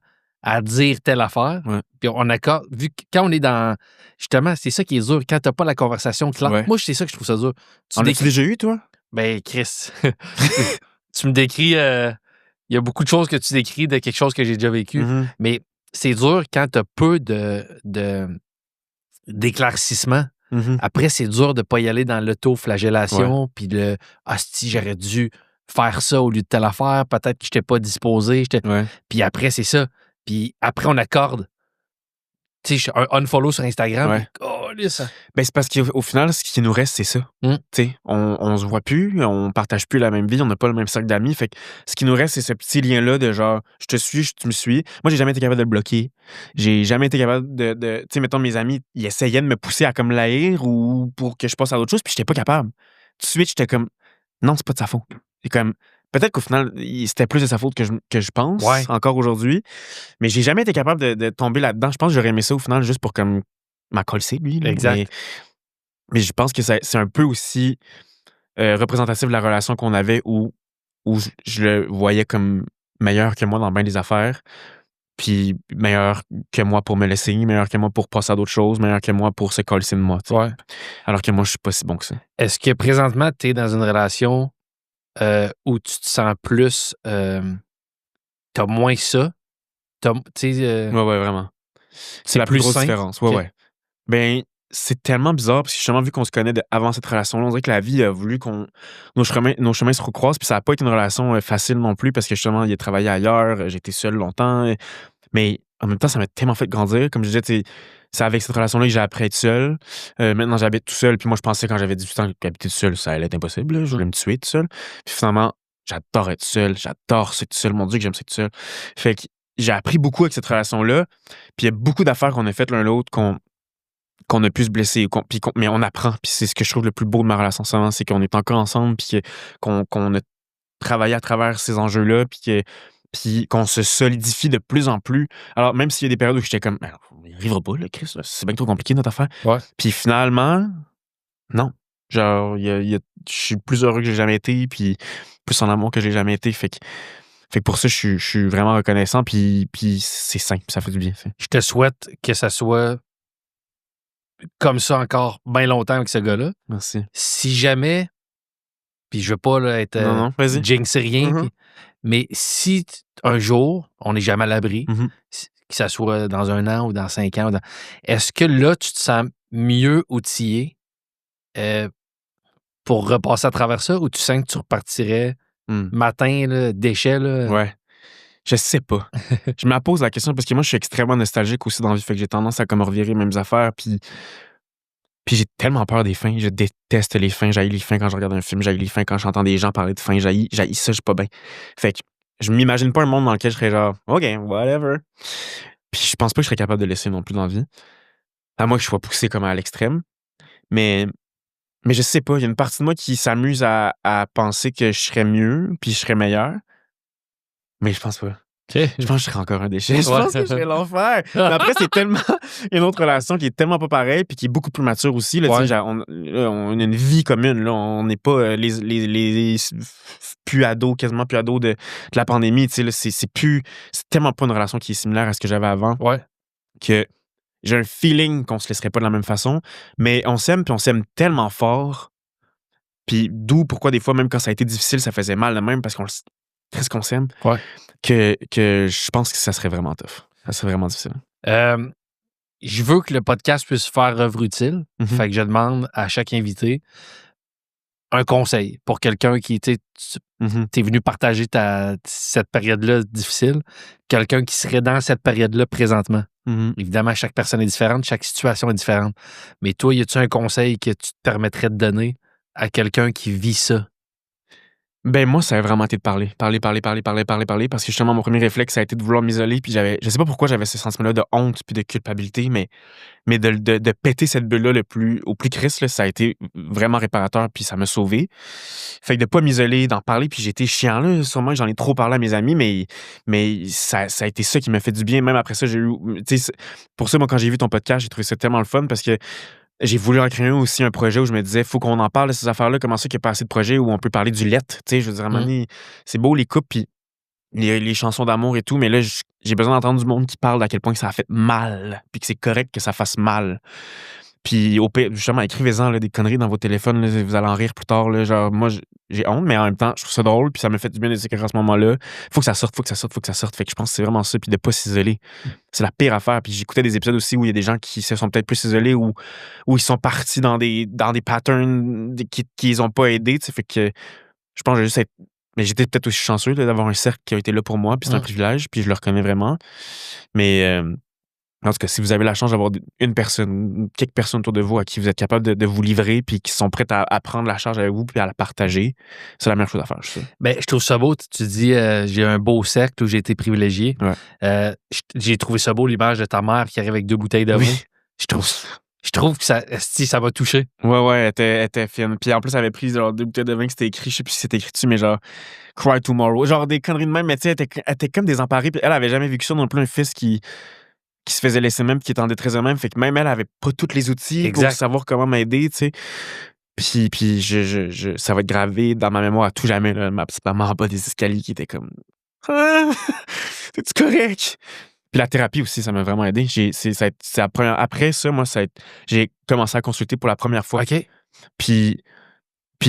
dire telle affaire. Ouais. Puis on accorde, vu que quand on est dans. Justement, c'est ça qui est dur. Quand t'as pas la conversation claire. Ouais. Moi, c'est ça que je trouve ça dur. En as-tu déjà eu, toi? Ben, Chris, tu me décris. Il y a beaucoup de choses que tu décris de quelque chose que j'ai déjà vécu. Mm-hmm. Mais c'est dur quand t'as peu d'éclaircissement. Mm-hmm. Après, c'est dur de ne pas y aller dans l'autoflagellation, puis de si j'aurais dû faire ça au lieu de telle affaire, peut-être que je n'étais pas disposé. Ouais. Puis après, c'est ça. Puis après, on accorde. Tu sais, un unfollow sur Instagram. Ouais. Puis, ça. Ben, c'est parce qu'au final, ce qui nous reste, c'est ça. Tu sais, on se voit plus, on partage plus la même vie, on n'a pas le même cercle d'amis. Fait que ce qui nous reste, c'est ce petit lien-là de genre, je te suis, tu me suis. Moi, j'ai jamais été capable de le bloquer. J'ai jamais été capable de tu sais, mettons, mes amis, ils essayaient de me pousser à comme l'haïr ou pour que je passe à d'autres choses, puis j'étais pas capable. Tout de suite, j'étais comme, non, c'est pas de sa faute. C'est comme, peut-être qu'au final, c'était plus de sa faute que je pense, encore aujourd'hui. Mais j'ai jamais été capable de tomber là-dedans. Je pense que j'aurais aimé ça au final juste pour comme m'accoler, lui. Là. Exact. Mais je pense que c'est un peu aussi représentatif de la relation qu'on avait où je le voyais comme meilleur que moi dans bien des affaires, puis meilleur que moi pour me laisser, meilleur que moi pour passer à d'autres choses, meilleur que moi pour se coller de moi. Ouais. Alors que moi, je suis pas si bon que ça. Est-ce que présentement, tu es dans une relation où tu te sens plus... t'as moins ça? Ouais, vraiment. C'est la plus grosse différence. Ouais, ouais. Ben, c'est tellement bizarre parce que justement, vu qu'on se connaît avant cette relation-là, on dirait que la vie a voulu qu'on nos chemins se recroisent. Puis ça n'a pas été une relation facile non plus parce que justement, il a travaillé ailleurs, j'ai été seul longtemps. Mais en même temps, ça m'a tellement fait grandir. Comme je disais, c'est avec cette relation-là que j'ai appris à être seul. Maintenant, j'habite tout seul. Puis moi, je pensais quand j'avais 18 ans qu'habiter tout seul, ça allait être impossible. Là. Je voulais me tuer tout seul. Puis finalement, j'adore être seul. J'adore être tout seul. Mon Dieu, que j'aime ça tout seul. Fait que j'ai appris beaucoup avec cette relation-là. Puis il y a beaucoup d'affaires qu'on a faites l'un l'autre qu'on a pu se blesser, mais on apprend. Puis c'est ce que je trouve le plus beau de ma relation en ce moment, c'est qu'on est encore ensemble, puis qu'on a travaillé à travers ces enjeux-là, puis qu'on se solidifie de plus en plus. Alors, même s'il y a des périodes où j'étais comme, on n'y arrivera pas, là, Chris, là, c'est bien trop compliqué notre affaire. Ouais. Puis finalement, non. Genre, je suis plus heureux que j'ai jamais été, puis plus en amour que j'ai jamais été. Fait que pour ça, je suis vraiment reconnaissant, puis c'est simple, ça fait du bien. Je te souhaite que ça soit comme ça encore bien longtemps avec ce gars-là. Merci. Si jamais, puis je veux pas là, être non, vas-y. jinxer rien, Mm-hmm. mais si un jour, on n'est jamais à l'abri, Mm-hmm. que ça soit dans 1 an ou dans 5 ans, est-ce que là, tu te sens mieux outillé pour repasser à travers ça ou tu sens que tu repartirais matin, là, déchet? Là? Ouais. Je sais pas. Je me pose la question parce que moi, je suis extrêmement nostalgique aussi dans la vie. Fait que j'ai tendance à comme revirer les mêmes affaires. Puis j'ai tellement peur des fins. Je déteste les fins. J'haïs les fins quand je regarde un film. J'haïs les fins quand j'entends des gens parler de fins. J'haïs ça, je suis pas bien. Fait que je m'imagine pas un monde dans lequel je serais genre, OK, whatever. Puis je pense pas que je serais capable de laisser non plus dans la vie. À moins que je sois poussé comme à l'extrême. Mais je sais pas. Il y a une partie de moi qui s'amuse à penser que je serais mieux puis je serais meilleur. Mais je pense pas. Okay. Je pense que je serais encore un déchet. Je pense que je serais l'enfer. Mais après, c'est tellement une autre relation qui est tellement pas pareille puis qui est beaucoup plus mature aussi. Là, on a une vie commune. Là. On n'est pas les plus ados, quasiment plus ados de la pandémie. Là, c'est tellement pas une relation qui est similaire à ce que j'avais avant. Ouais. Que j'ai un feeling qu'on se laisserait pas de la même façon. Mais on s'aime puis on s'aime tellement fort. Puis d'où pourquoi des fois, même quand ça a été difficile, ça faisait mal de même parce qu'est-ce qu'on s'aime? Ouais. Que je pense que ça serait vraiment tough. Ça serait vraiment difficile. Je veux que le podcast puisse faire œuvre utile. Mm-hmm. Fait que je demande à chaque invité un conseil pour quelqu'un qui t'es venu partager cette période-là difficile. Quelqu'un qui serait dans cette période-là présentement. Mm-hmm. Évidemment, chaque personne est différente, chaque situation est différente. Mais toi, y a-tu un conseil que tu te permettrais de donner à quelqu'un qui vit ça? Ben, moi, ça a vraiment été de parler. Parler, parce que justement, mon premier réflexe, ça a été de vouloir m'isoler, puis je sais pas pourquoi j'avais ce sentiment-là de honte puis de culpabilité, mais de péter cette bulle-là au plus crisse, là, ça a été vraiment réparateur, puis ça m'a sauvé. Fait que de pas m'isoler, d'en parler, puis j'ai été chiant, là. Sûrement que j'en ai trop parlé à mes amis, mais ça a été ça qui m'a fait du bien. Même après ça, j'ai eu, tu sais, pour ça, moi, quand j'ai vu ton podcast, j'ai trouvé ça tellement le fun parce que j'ai voulu en créer aussi un projet où je me disais, faut qu'on en parle de ces affaires-là. Comment ça qu'il n'y a pas assez de projets où on peut parler du lait? Tu sais, je veux dire, à un moment donné, c'est beau les couples, puis les chansons d'amour et tout, mais là, j'ai besoin d'entendre du monde qui parle d'à quel point que ça a fait mal, puis que c'est correct que ça fasse mal. Puis, au pire, justement, écrivez-en là, des conneries dans vos téléphones, là, vous allez en rire plus tard. Là, genre, moi, j'ai honte, mais en même temps, je trouve ça drôle, puis ça me fait du bien de les écrire à ce moment-là. Faut que ça sorte, faut que ça sorte, faut que ça sorte. Fait que je pense que c'est vraiment ça, puis de pas s'isoler. C'est la pire affaire. Puis j'écoutais des épisodes aussi où il y a des gens qui se sont peut-être plus isolés ou où ils sont partis dans des patterns qui les ont pas aidés. Tu sais, fait que je pense que j'ai juste être. Mais j'étais peut-être aussi chanceux là, d'avoir un cercle qui a été là pour moi, puis c'est un privilège, puis je le reconnais vraiment. Mais en tout cas, si vous avez la chance d'avoir une personne, quelques personnes autour de vous à qui vous êtes capable de vous livrer, puis qui sont prêtes à prendre la charge avec vous, puis à la partager, c'est la meilleure chose à faire, je sais. Ben, je trouve ça beau. Tu dis, j'ai un beau cercle où j'ai été privilégié. Ouais. J'ai trouvé ça beau, l'image de ta mère qui arrive avec 2 bouteilles de vin. Oui. Je trouve que ça m'a touché. Ouais, elle était fine. Puis en plus, elle avait pris genre 2 bouteilles de vin que c'était écrit, je sais plus si c'était écrit dessus, mais genre Cry Tomorrow. Genre des conneries de même, mais tu sais, elle était comme désemparée. Puis elle avait jamais vécu ça non plus, un fils qui se faisait laisser même, qui était en détresse de même. Fait que même elle avait pas tous les outils pour savoir comment m'aider, tu sais. Puis ça va être gravé dans ma mémoire à tout jamais, là, ma petite maman en bas des escaliers qui était comme Ah! T'es-tu correct? Puis la thérapie aussi, ça m'a vraiment aidé. Après ça, moi, j'ai commencé à consulter pour la première fois. OK. Puis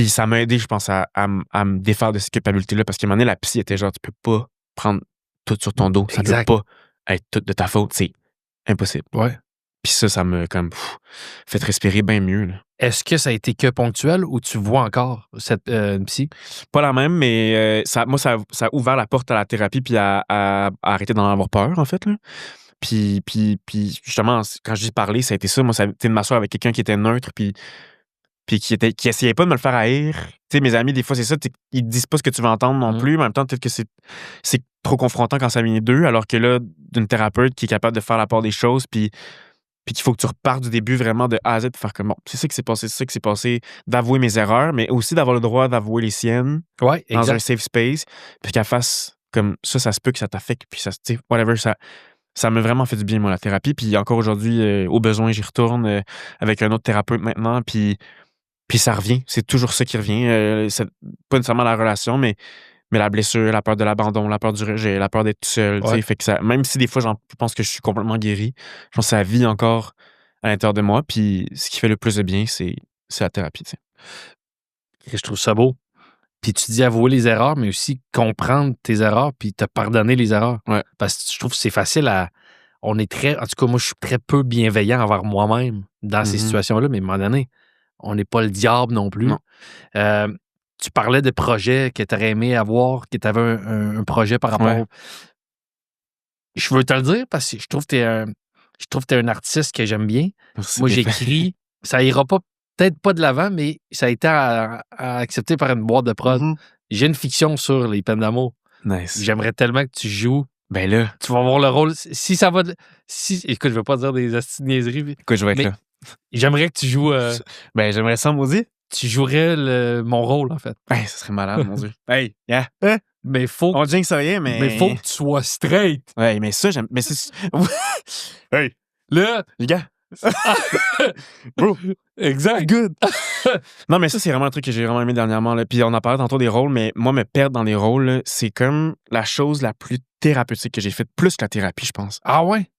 ça m'a aidé, je pense, à me défaire de cette culpabilité-là. Parce qu'à un moment donné, la psy était genre, tu peux pas prendre tout sur ton dos. Ça peut pas être tout de ta faute. C'est impossible. Ouais. Puis ça m'a comme fait respirer bien mieux. Là. Est-ce que ça a été que ponctuel ou tu vois encore cette psy? Pas la même, mais ça a ouvert la porte à la thérapie puis à arrêter d'en avoir peur, en fait. Là. Puis justement, quand j'ai parlé, ça a été ça. Moi, ça a été de m'asseoir avec quelqu'un qui était neutre puis qui essayait pas de me le faire haïr. Tu sais, mes amis, des fois, c'est ça, ils te disent pas ce que tu veux entendre non plus, mais en même temps, peut-être que c'est trop confrontant quand ça vient d'eux, alors que là, d'une thérapeute qui est capable de faire la part des choses, puis qu'il faut que tu repartes du début vraiment de A à Z pour faire comme bon, c'est ça qui s'est passé, d'avouer mes erreurs, mais aussi d'avoir le droit d'avouer les siennes dans un safe space, puis qu'elle fasse comme ça se peut que ça t'affecte, puis ça, tu sais, whatever, ça m'a vraiment fait du bien, moi, la thérapie. Puis encore aujourd'hui, au besoin, j'y retourne avec un autre thérapeute maintenant, puis ça revient. C'est toujours ça qui revient. C'est pas nécessairement la relation, mais la blessure, la peur de l'abandon, la peur du rejet, la peur d'être tout seul. Ouais. Fait que ça, même si des fois, je pense que je suis complètement guéri, je pense que ça vit encore à l'intérieur de moi. Puis ce qui fait le plus de bien, c'est la thérapie. T'sais. Et je trouve ça beau. Puis tu dis avouer les erreurs, mais aussi comprendre tes erreurs puis te pardonner les erreurs. Ouais. Parce que je trouve que c'est facile à... En tout cas, moi, je suis très peu bienveillant envers moi-même dans ces situations-là, mais à un moment donné, on n'est pas le diable non plus. Non. Tu parlais de projets que tu aurais aimé avoir, que tu avais un projet par rapport... Je veux te le dire parce que je trouve que tu es un artiste que j'aime bien. Merci, moi, j'écris. Ça ira peut-être pas de l'avant, mais ça a été accepté par une boîte de prod. J'ai une fiction sur les peines d'amour. Nice. J'aimerais tellement que tu joues. Ben là. Tu vas avoir le rôle. Si ça va. Écoute, je veux pas dire des astuces de niaiseries. Écoute, je vais être là. J'aimerais que tu joues. Ben, j'aimerais ça, maudit. Tu jouerais mon rôle, en fait. Ben, ça serait malade, mon Dieu. Hey, yeah. Mais faut. On jinx rien, mais. Mais faut que tu sois straight. Ouais, mais ça, j'aime. Mais c'est. Hey, là. Les gars. Bro. Exact. Good. Non, mais ça, c'est vraiment un truc que j'ai vraiment aimé dernièrement. Là. Puis on en parlait tantôt des rôles, mais moi, me perdre dans les rôles, là, c'est comme la chose la plus thérapeutique que j'ai faite, plus que la thérapie, je pense. Ah ouais?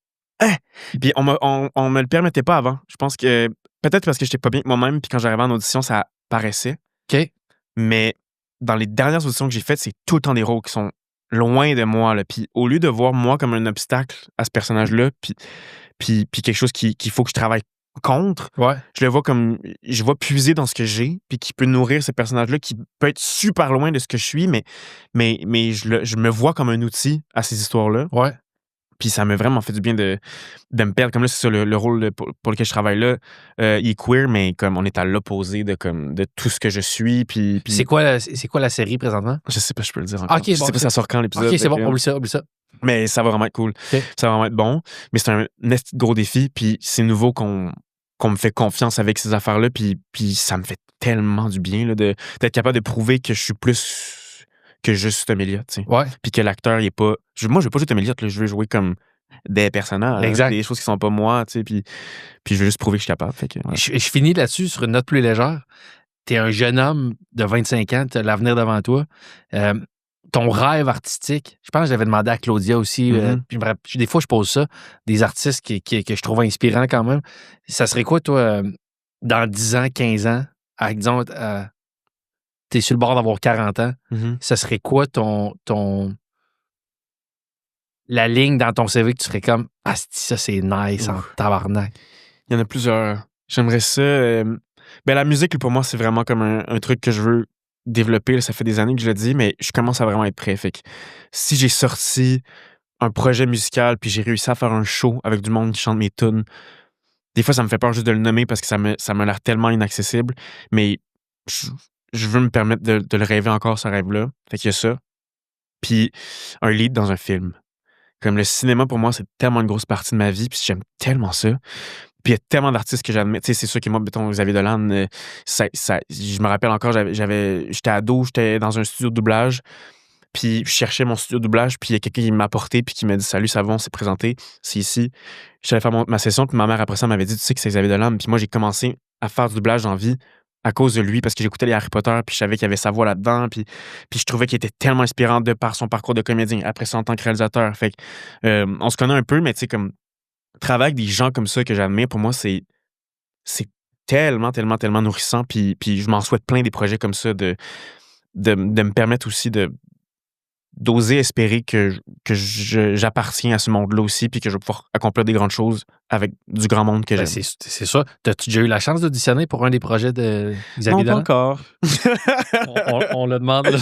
Puis on me le permettait pas avant. Je pense que peut-être parce que j'étais pas bien avec moi-même, puis quand j'arrivais en audition, ça paraissait. OK. Mais dans les dernières auditions que j'ai faites, c'est tout le temps des rôles qui sont loin de moi. Là. Puis au lieu de voir moi comme un obstacle à ce personnage-là, puis quelque chose qu'il faut que je travaille contre, je le vois comme... Je vois puiser dans ce que j'ai, puis qui peut nourrir ce personnage-là, qui peut être super loin de ce que je suis, mais je me vois comme un outil à ces histoires-là. Ouais. Puis ça m'a vraiment fait du bien de me perdre. Comme là, c'est ça, le rôle pour lequel je travaille là, il est queer, mais comme on est à l'opposé de tout ce que je suis. Puis C'est quoi la série présentement? je sais pas, je peux le dire encore. OK, Je sais pas ça sort quand l'épisode. OK, c'est bon, oublie ça. Mais ça va vraiment être cool. OK. Ça va vraiment être bon. Mais c'est un esti de gros défi. Puis c'est nouveau qu'on me fait confiance avec ces affaires-là. Puis ça me fait tellement du bien là, d'être capable de prouver que je suis plus que juste Amélia, tu sais. Ouais. Puis que l'acteur, il est pas... Moi, je veux pas jouer Amélia, je veux jouer comme des personnages, Exact. des choses qui sont pas moi, tu sais. Puis je veux juste prouver que je suis capable. Fait que, ouais. Je finis là-dessus sur une note plus légère. T'es un jeune homme de 25 ans, t'as l'avenir devant toi. Ton rêve artistique, je pense que j'avais demandé à Claudia aussi, des fois je pose ça, des artistes que je trouve inspirants quand même. Ça serait quoi, toi, dans 10 ans, 15 ans, disons, t'es sur le bord d'avoir 40 ans, ça serait quoi la ligne dans ton CV que tu serais comme « Ah, ça c'est nice en tabarnak ». Il y en a plusieurs. J'aimerais ça... la musique, pour moi, c'est vraiment comme un truc que je veux développer. Là, ça fait des années que je le dis, mais je commence à vraiment être prêt. Fait que si j'ai sorti un projet musical puis j'ai réussi à faire un show avec du monde qui chante mes tunes, des fois, ça me fait peur juste de le nommer parce que ça m'a l'air tellement inaccessible, mais je veux me permettre de le rêver encore, ce rêve-là. Fait qu'il y a ça. Puis un lead dans un film. Comme le cinéma, pour moi, c'est tellement une grosse partie de ma vie, puis j'aime tellement ça. Puis il y a tellement d'artistes que j'admets. Tu sais, c'est sûr que moi, mettons, Xavier Dolan, je me rappelle encore, j'étais ado, j'étais dans un studio de doublage, puis je cherchais mon studio de doublage, puis il y a quelqu'un qui m'a apporté, puis qui m'a dit « Salut, ça va, on s'est présenté, c'est ici. » Je suis allé faire ma session, puis ma mère, après ça, m'avait dit « Tu sais que c'est Xavier Dolan. » Puis moi, j'ai commencé à faire du doublage en vie à cause de lui, parce que j'écoutais les Harry Potter, puis je savais qu'il y avait sa voix là-dedans, puis je trouvais qu'il était tellement inspirant de par son parcours de comédien, après ça en tant que réalisateur. Fait que, on se connaît un peu, mais tu sais, comme travailler avec des gens comme ça que j'admire, pour moi, c'est tellement, tellement, tellement nourrissant, puis je m'en souhaite plein des projets comme ça, de me permettre aussi d'oser espérer que j'appartiens à ce monde-là aussi, puis que je vais pouvoir accomplir des grandes choses avec du grand monde que j'aime. C'est ça. T'as-tu déjà eu la chance d'auditionner pour un des projets de Xavier Dolan? Non, pas encore. on le demande, là.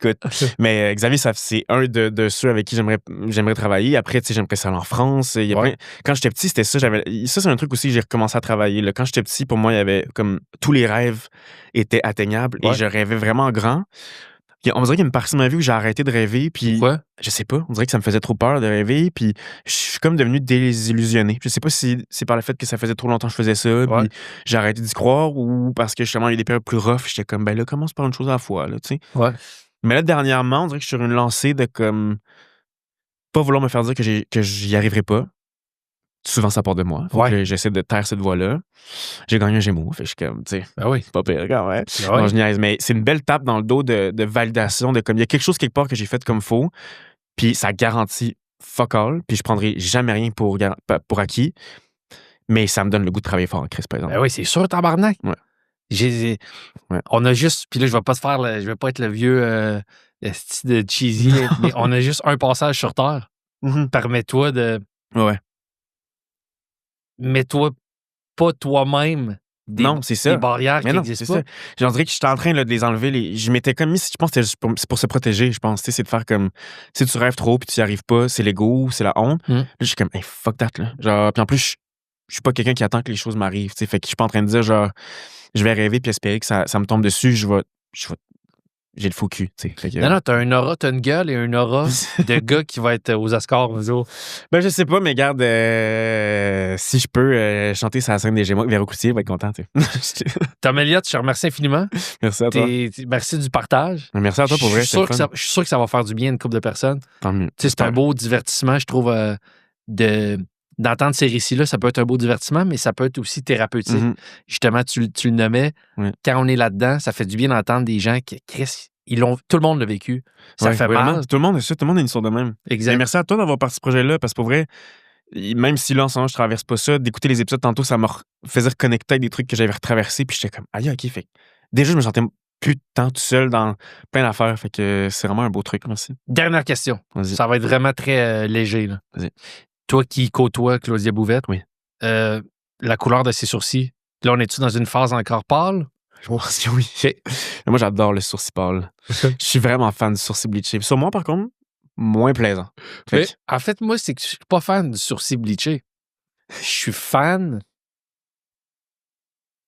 Écoute, mais Xavier, c'est un de ceux avec qui j'aimerais travailler. Après, tu sais, j'aimerais ça aller en France. Quand j'étais petit, c'était ça. Ça, c'est un truc aussi, j'ai recommencé à travailler. Là. Quand j'étais petit, pour moi, il y avait comme tous les rêves étaient atteignables et je rêvais vraiment grand. On dirait qu'il y a une partie de ma vie où j'ai arrêté de rêver. Puis, je sais pas, on dirait que ça me faisait trop peur de rêver. Puis, je suis comme devenu désillusionné. Je sais pas si c'est par le fait que ça faisait trop longtemps que je faisais ça. Puis, j'ai arrêté d'y croire ou parce que justement, il y a des périodes plus rough. J'étais comme, ben là, commence par une chose à la fois. Là, tu sais. Ouais. Mais là, dernièrement, on dirait que je suis sur une lancée de comme pas vouloir me faire dire que j'y arriverai pas. Souvent, ça part de moi. Faut que j'essaie de taire cette voix-là. J'ai gagné un Gémeaux. Fait que je suis comme, tu sais, c'est pas pire quand même. Non, je niaise. Mais c'est une belle tape dans le dos de validation, de comme, il y a quelque chose quelque part que j'ai fait comme faux, puis ça garantit fuck all, puis je prendrai jamais rien pour acquis, mais ça me donne le goût de travailler fort en Chris, par exemple. Ben oui, c'est sûr, tabarnak. Ouais. On a juste, puis là, je vais pas être le vieux style de cheesy, mais on a juste un passage sur Terre. Permets-toi de... Ouais. Mets-toi pas toi-même des barrières qui n'existent pas. J'en dirais que j'étais en train là, de les enlever. Je m'étais comme mis, je pense que c'est pour se protéger, je pense. C'est de faire comme, si tu rêves trop puis tu n'y arrives pas, c'est l'ego, c'est la honte. Là, je suis comme, hey, fuck that. Là. Genre, puis en plus, je suis pas quelqu'un qui attend que les choses m'arrivent. Fait que je suis pas en train de dire, genre, je vais rêver puis espérer que ça me tombe dessus. J'ai le faux cul, tu sais. Non, t'as une gueule et une aura de gars qui va être aux Oscars, nous autres. Ben, je sais pas, mais regarde, si je peux chanter sur la scène des Gémeaux avec Véro Cloutier, il va être content, tu sais. Tom Elliott, je te remercie infiniment. Merci à toi. Merci du partage. Merci à toi pour vrai. Je suis sûr que ça va faire du bien à une couple de personnes. Tant mieux. C'est un beau divertissement, je trouve, d'entendre ces récits-là. Ça peut être un beau divertissement, mais ça peut être aussi thérapeutique. Justement, tu le nommais. Quand on est là-dedans, ça fait du bien d'entendre des gens qui, Chris, tout le monde l'a vécu. Ça fait mal. Tout le monde a une histoire de même. Exact. Et merci à toi d'avoir parti ce projet-là, parce que pour vrai, même si là, en ce moment, je traverse pas ça, d'écouter les épisodes tantôt, ça me faisait reconnecter avec des trucs que j'avais retraversés, puis j'étais comme, aïe, OK, fait déjà, je me sentais plus de temps tout seul dans plein d'affaires, fait que c'est vraiment un beau truc, merci. Dernière question. Vas-y. Ça va être vraiment très léger, là. Vas-y. Toi qui côtoies Claudia Bouvette, la couleur de ses sourcils, là, on est-tu dans une phase encore pâle? Je pense que oui. Moi, j'adore le sourcil pâle. Je suis vraiment fan du sourcil bleaché. Sur moi, par contre, moins plaisant. Fait Mais, que en fait, moi, c'est que je suis pas fan du sourcil bleaché. Je suis fan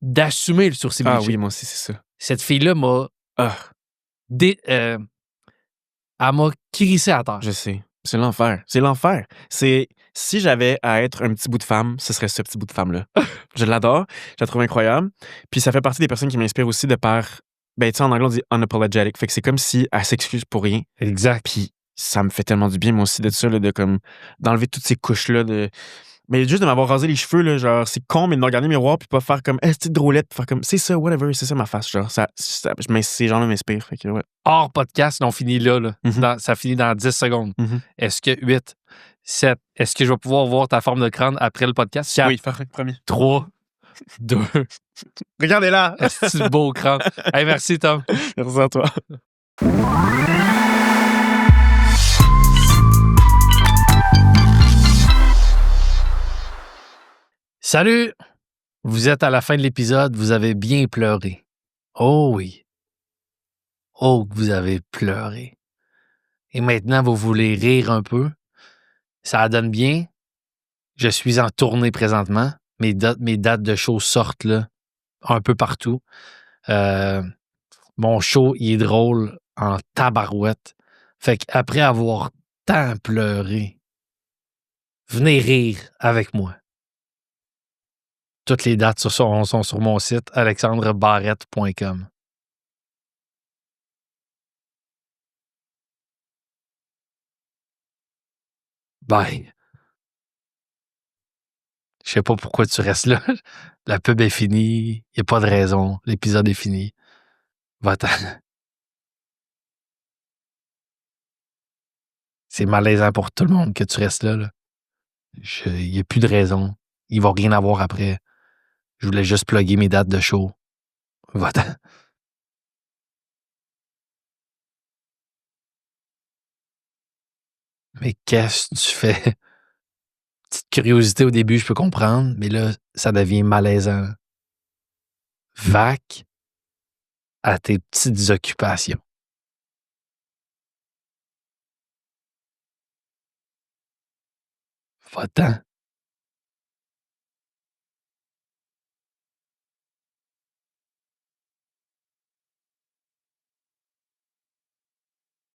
d'assumer le sourcil ah bleaché. oui, moi aussi, c'est ça. Cette fille-là m'a Ah, elle m'a crissé à terre. je sais. C'est l'enfer. C'est l'enfer. Si j'avais à être un petit bout de femme, ce serait ce petit bout de femme-là. Je l'adore. Je la trouve incroyable. Puis ça fait partie des personnes qui m'inspirent aussi de par. Ben, tu sais, en anglais, on dit unapologetic. Fait que c'est comme si elle s'excuse pour rien. Exact. Puis ça me fait tellement du bien, moi aussi, de ça, là, d'enlever toutes ces couches-là. Mais juste de m'avoir rasé les cheveux, là, genre, c'est con, mais de me regarder le miroir, puis pas faire comme, petite drôlette, puis faire comme, c'est ça, whatever, c'est ça ma face, genre, ces gens-là m'inspirent, fait que, ouais. Hors podcast, on finit là. Mhm. Ça finit dans 10 secondes. Mhm. Est-ce que 8, 7, est-ce que je vais pouvoir voir ta forme de crâne après le podcast? 4, Oui, premier. 3, 2, Regardez-la! est-ce que beau crâne? Hey, merci, Tom. Merci à toi. Salut! Vous êtes à la fin de l'épisode, vous avez bien pleuré. Oh oui. Oh, que vous avez pleuré. Et maintenant, vous voulez rire un peu. Ça donne bien. Je suis en tournée présentement. Mes dates de show sortent là, un peu partout. Mon show, il est drôle en tabarouette. Fait qu'après avoir tant pleuré, venez rire avec moi. Toutes les dates sont sur mon site alexandrebarrette.com. Bye. Je sais pas pourquoi tu restes là. La pub est finie. Il n'y a pas de raison. L'épisode est fini. Va-t'en. C'est malaisant pour tout le monde que tu restes là. Il n'y a plus de raison. Il va rien avoir après. Je voulais juste plugger mes dates de show. Va-t'en. Mais qu'est-ce que tu fais? Petite curiosité au début, je peux comprendre, mais là, ça devient malaisant. Vac à tes petites occupations. Va-t'en.